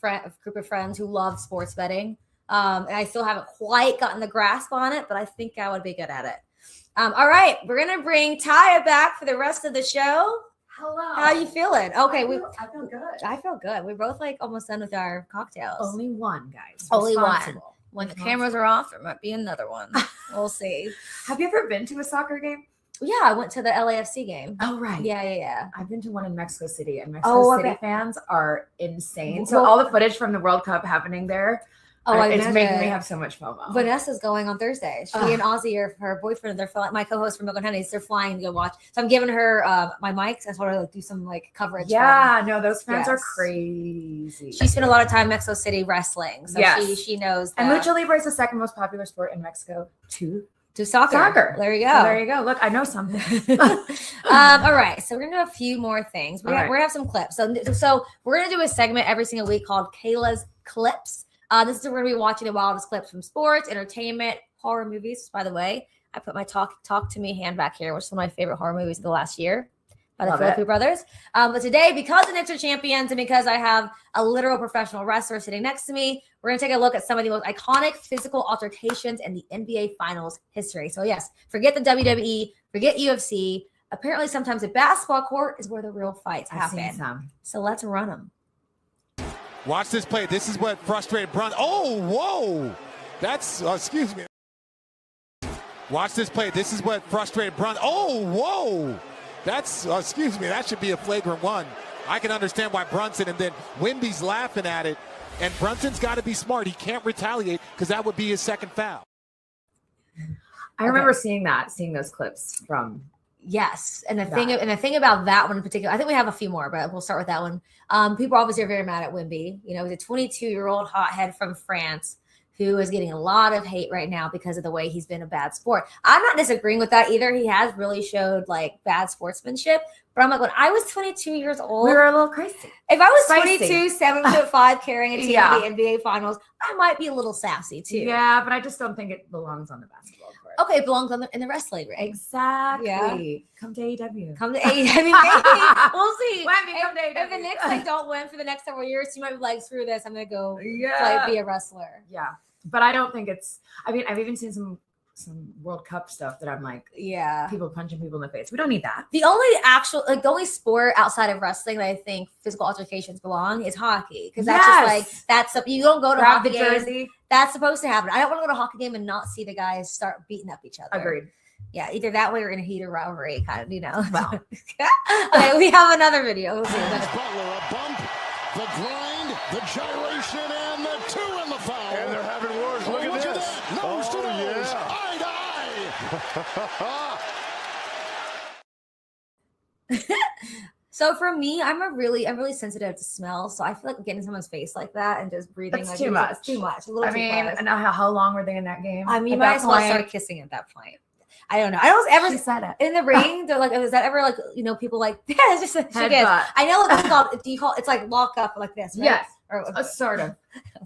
group of friends who love sports betting. And I still haven't quite gotten the grasp on it, but I think I would be good at it. All right. We're going to bring Taya back for the rest of the show. Hello. How are you feeling? Okay. I feel good. I feel good. We're both like almost done with our cocktails. Only one, guys. Only one. Responsible. When the cameras are off, there might be another one. We'll see. Have you ever been to a soccer game? Yeah, I went to the LAFC game. Oh, right. Yeah. I've been to one in Mexico City, and Mexico City fans are insane. So Well- all the footage from the World Cup happening there, it's making me have so much FOMO. Vanessa's going on Thursday. She and Ozzy are her boyfriend. They're my co-host from Milton Henry's. They're flying to go watch. So I'm giving her my mics. I told her to do some like coverage. Yeah, no, those fans are Yes. crazy. She spent a lot of time in Mexico City wrestling. So she knows that. And Lucha Libre is the second most popular sport in Mexico too. To soccer. There you go. So there you go. Look, I know something. All right. So we're gonna do a few more things. We're gonna have some clips. So we're gonna do a segment every single week called Kayla's Clips. This is where we're gonna be watching the wildest clips from sports, entertainment, horror movies. By the way, I put my Talk to Me hand back here, which is one of my favorite horror movies of the last year by the Philippi brothers. But today, because the Knicks are champions and because I have a literal professional wrestler sitting next to me, we're going to take a look at some of the most iconic physical altercations in the NBA Finals history. So yes, forget the WWE, forget UFC. Apparently, sometimes a basketball court is where the real fights happen. So let's run them. Watch this play. This is what frustrated Brun. Oh, whoa. That's, excuse me. Watch this play. This is what frustrated Brun. Oh, whoa. That's, excuse me, that should be a flagrant one. I can understand why Brunson, and then Wemby's laughing at it. And Brunson's got to be smart. He can't retaliate because that would be his second foul. I remember seeing those clips from. Yes, and the thing about that one in particular, I think we have a few more, but we'll start with that one. People obviously are very mad at Wemby. You know, he's a 22-year-old hothead from France who is getting a lot of hate right now because of the way he's been a bad sport. I'm not disagreeing with that either. He has really showed like bad sportsmanship. But I'm like, when I was 22 years old, we were a little crazy. If I was Spicy. 22, 7'5", carrying a team in the NBA Finals, I might be a little sassy too. Yeah, but I just don't think it belongs on the basketball court. Okay, it belongs in the wrestling ring. Exactly. Yeah. Come to AEW. Come to AEW. Maybe. We'll see. Come to AEW. If the Knicks don't win for the next several years, you might be like, screw this. I'm gonna go be a wrestler. Yeah, but I don't think it's. I mean, I've even seen some World Cup stuff that I'm like, people punching people in the face. We don't need that. The only sport outside of wrestling that I think physical altercations belong is hockey, because that's just like that's something you don't go to hockey games. That's supposed to happen. I don't want to go to a hockey game and not see the guys start beating up each other. Agreed. Yeah, either that way or in a heated rivalry, kind of, Well. Okay, we have another video. We'll see. Butler, a bump, the grind, the gyration, and the 2 in the foul. And they're having words. Look at this. That. Nose to nose. Yeah. Eye to eye. So for me, I'm really sensitive to smell. So I feel like getting someone's face like that and just breathing That's like too much. It's too much. A little too close. and how long were they in that game? I mean, you At might that as well point? start kissing at that point. I don't know. I don't ever She said it. in the ring. They're like, was that ever like people like? Yeah, it's just she gets. Headbutt. I know what it's called. Do you call it's like lock up like this? Right? Yes. Or Sort of.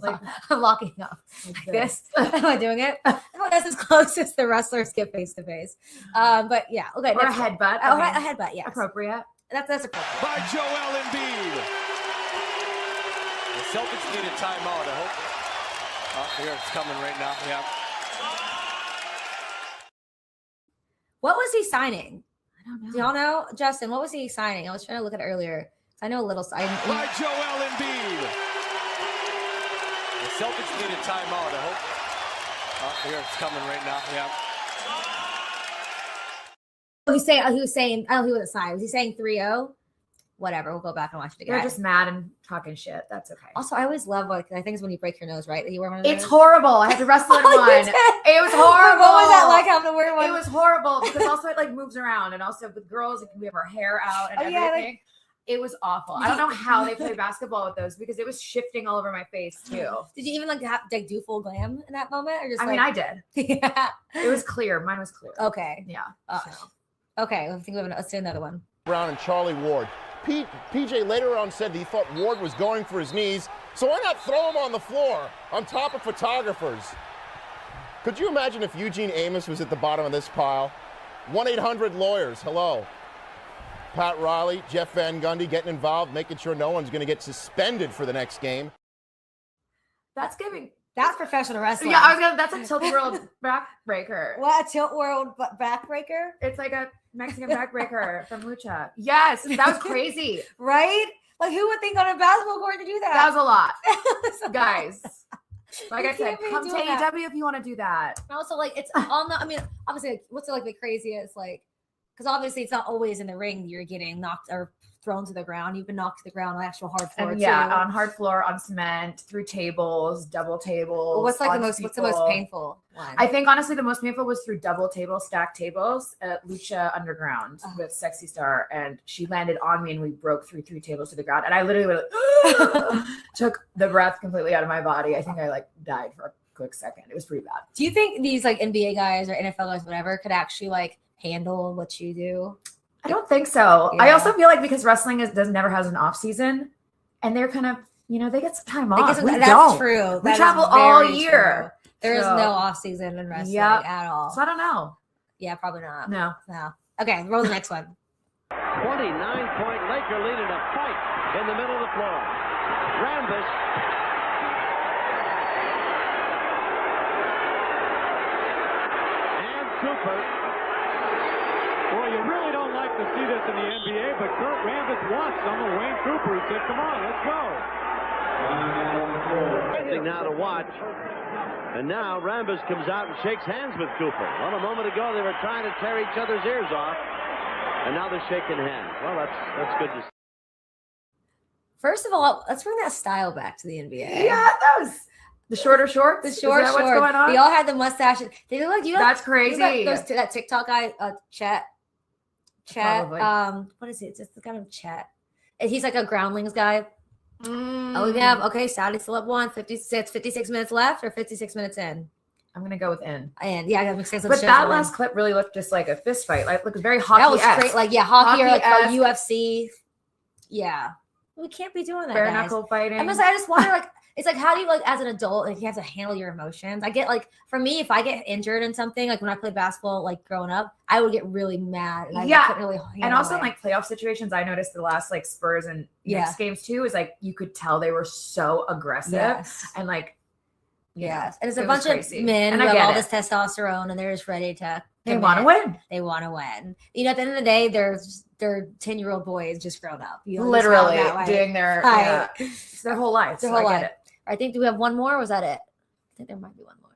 like I'm locking up like this. Am I doing it? Oh, that's as close as the wrestlers get face to face. But yeah, okay. Or a headbutt. Oh, a headbutt. Yeah, Appropriate. That's appropriate. By Joel Embiid. The Celtics need a timeout, I hope. Oh, here it's coming right now. Yeah. What was he signing? I don't know. Do y'all know, Justin? What was he signing? I was trying to look at it earlier. I know a little. By Joel Embiid. The Celtics need a timeout, I hope. Oh, here it's coming right now. Yeah. He was saying, he wasn't signed. Was he saying 3-0? Whatever. We'll go back and watch it again. They're just mad and talking shit. That's okay. Also, I always love, I think it's when you break your nose, right? That you wear one of those. It's horrible. I had to wrestle in one. It was horrible. What was that like having to wear one? It was horrible because also it like moves around, and also with girls, it can have our hair out and everything. It was awful. I don't know how they play basketball with those because it was shifting all over my face too. Did you even like do full glam in that moment, or just? I mean, I did. Yeah. It was clear. Mine was clear. Okay. Yeah. Okay. Let's do another one. Brown and Charlie Ward. PJ later on said he thought Ward was going for his knees, so why not throw him on the floor on top of photographers? Could you imagine if Eugene Amos was at the bottom of this pile? 1-800-Lawyers, hello. Pat Riley, Jeff Van Gundy getting involved, making sure no one's going to get suspended for the next game. That's giving. That's professional wrestling. Yeah, that's a tilt world backbreaker. What, a tilt world backbreaker? It's like a Mexican backbreaker from Lucha. Yes, that was crazy. Right? Like, who would think on a basketball court to do that? That was a lot. Guys. Like I said, come to doing AEW if you want to do that. And also, like, it's on the, I mean, obviously, what's like the craziest, like, because obviously it's not always in the ring you're getting knocked or thrown to the ground. You've been knocked to the ground on actual hard floor, and too. on hard floor, on cement, through tables, double tables. What's the most painful one? I think honestly the most painful was through double tables, stacked tables at Lucha Underground with Sexy Star, and she landed on me and we broke through 3 tables to the ground, and I literally took the breath completely out of my body. I think I like died for a quick second. It was pretty bad. Do you think these like NBA guys or NFL guys, whatever, could actually like handle what you do? I don't think so. Yeah. I also feel like because wrestling never has an off season, and they're kind of, they get some time off. That's true. We That travel is all very year. true. There is no off season in wrestling at all. So I don't know. Yeah, probably not. No. Okay, roll the next one. 29-point Laker lead in a fight in the middle of the floor. Rambis. And Cooper. Well, you really don't like to see this in the NBA, but Kurt Rambis wants some of Wayne Cooper. He said, come on, let's go. Something now to watch. And now Rambis comes out and shakes hands with Cooper. Well, a moment ago they were trying to tear each other's ears off. And now they're shaking hands. Well, that's good to see. First of all, let's bring that style back to the NBA. Yeah, that was the shorter shorts. The short shorts. What's going on? They all had the mustaches. They look like That's crazy. That TikTok guy, Chet. Probably. What is it? It's just the kind of Chet. And he's like a groundlings guy. Oh, we have Saudi still up 1. 56 minutes left or 56 minutes in. I'm gonna go with in. And yeah, I gotta mix sense. But that last clip really looked just like a fist fight. Like looked very hockey. That was great. Like hockey or like Hockey-esque. UFC. Yeah, we can't be doing that. Bare guys. knuckle fighting. I just wonder, like, it's like, how do you like as an adult, like you have to handle your emotions? I get like, for me, if I get injured in something, like when I played basketball, like growing up, I would get really mad. And I couldn't really handle and also it. in like playoff situations, I noticed the last like Spurs and Knicks games too, is like you could tell they were so aggressive and like. Yes, and it's a bunch of men and who I have get all it. this testosterone, and they're just ready to. They want to win. They want to win. At the end of the day, they're 10-year-old boys just grown up. Literally doing their it's their whole life. Their So whole I life. get it. I think, do we have one more? Or was that it? I think there might be one more.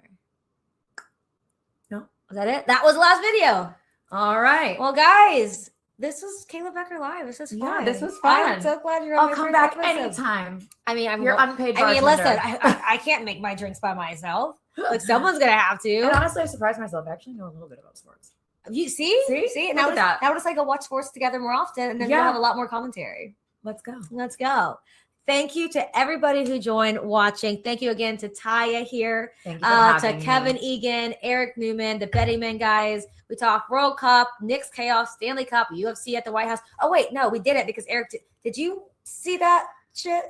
No. Was that it? That was the last video. All right. Well, guys, this was Kayla Becker Live. This is fun. Yeah, this was fun. I'm so glad you're on I'll my come first back episode. anytime. I mean, I'm You're unpaid I mean, bartender. listen, I can't make my drinks by myself. Like someone's gonna have to. And honestly, I surprised myself. I actually know a little bit about sports. You see? Look Now at that. we'll just like go watch sports together more often, and then we'll have a lot more commentary. Let's go. Let's go. Thank you to everybody who joined watching. Thank you again to Taya here, Thank you for having to Kevin Egan, EricNeumann, the Betting Man guys. We talked World Cup, Knicks chaos, Stanley Cup, UFC at the White House. Oh wait, no, we didn't because Eric did you see that shit?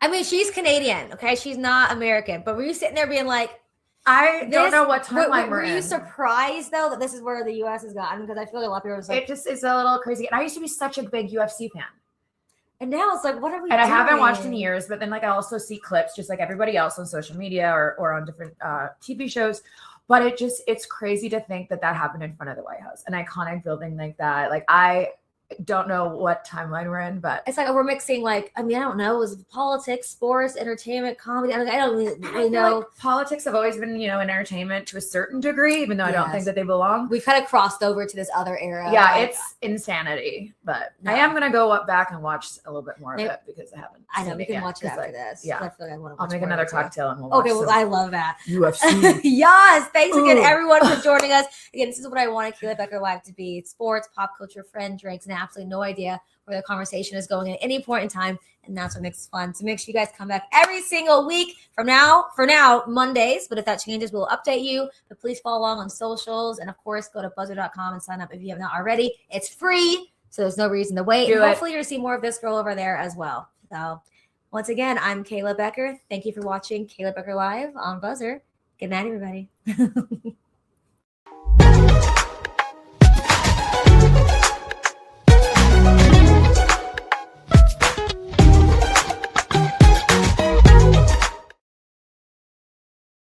I mean, she's Canadian, okay? She's not American. But were you sitting there being like, I don't know what timeline were we're you in. surprised though that this is where the US has gotten? Because I feel like a lot of people are just like, It just is a little crazy. And I used to be such a big UFC fan. and now it's like, what are we And doing? I haven't watched in years, but then like I also see clips just like everybody else on social media or on different TV shows. But it's crazy to think that happened in front of the White House, an iconic building like that. Like I don't know what timeline we're in, but It's like we're mixing like, I mean, I don't know, it was politics, sports, entertainment, comedy. I don't really I feel know. like politics have always been, in entertainment to a certain degree, even though I don't think that they belong. We've kind of crossed over to this other era. Yeah, Like, it's insanity. But No. I am gonna go back and watch a little bit more Maybe- of it because I haven't. I know seen we it can yet, watch it 'cause, after like, this. Yeah, I feel like I want to I'll watch make more another of it, too. cocktail and we'll Okay, watch well, some I love that. UFC. Yes, thanks again, Ooh. everyone, for joining us. Again, this is what I wanted Kayla Becker Live to be: sports, pop culture, friend drinks, and absolutely no idea where the conversation is going at any point in time, and that's what makes it fun. So make sure you guys come back every single week from now. For now, Mondays, but if that changes, we'll update you. But please follow along on socials, and of course, go to buzzer.com and sign up if you have not already. It's free, so there's no reason to wait. Do And it. hopefully, you're gonna see more of this girl over there as well. So. Once again, I'm Kayla Becker. Thank you for watching Kayla Becker Live on Buzzer. Good night, everybody.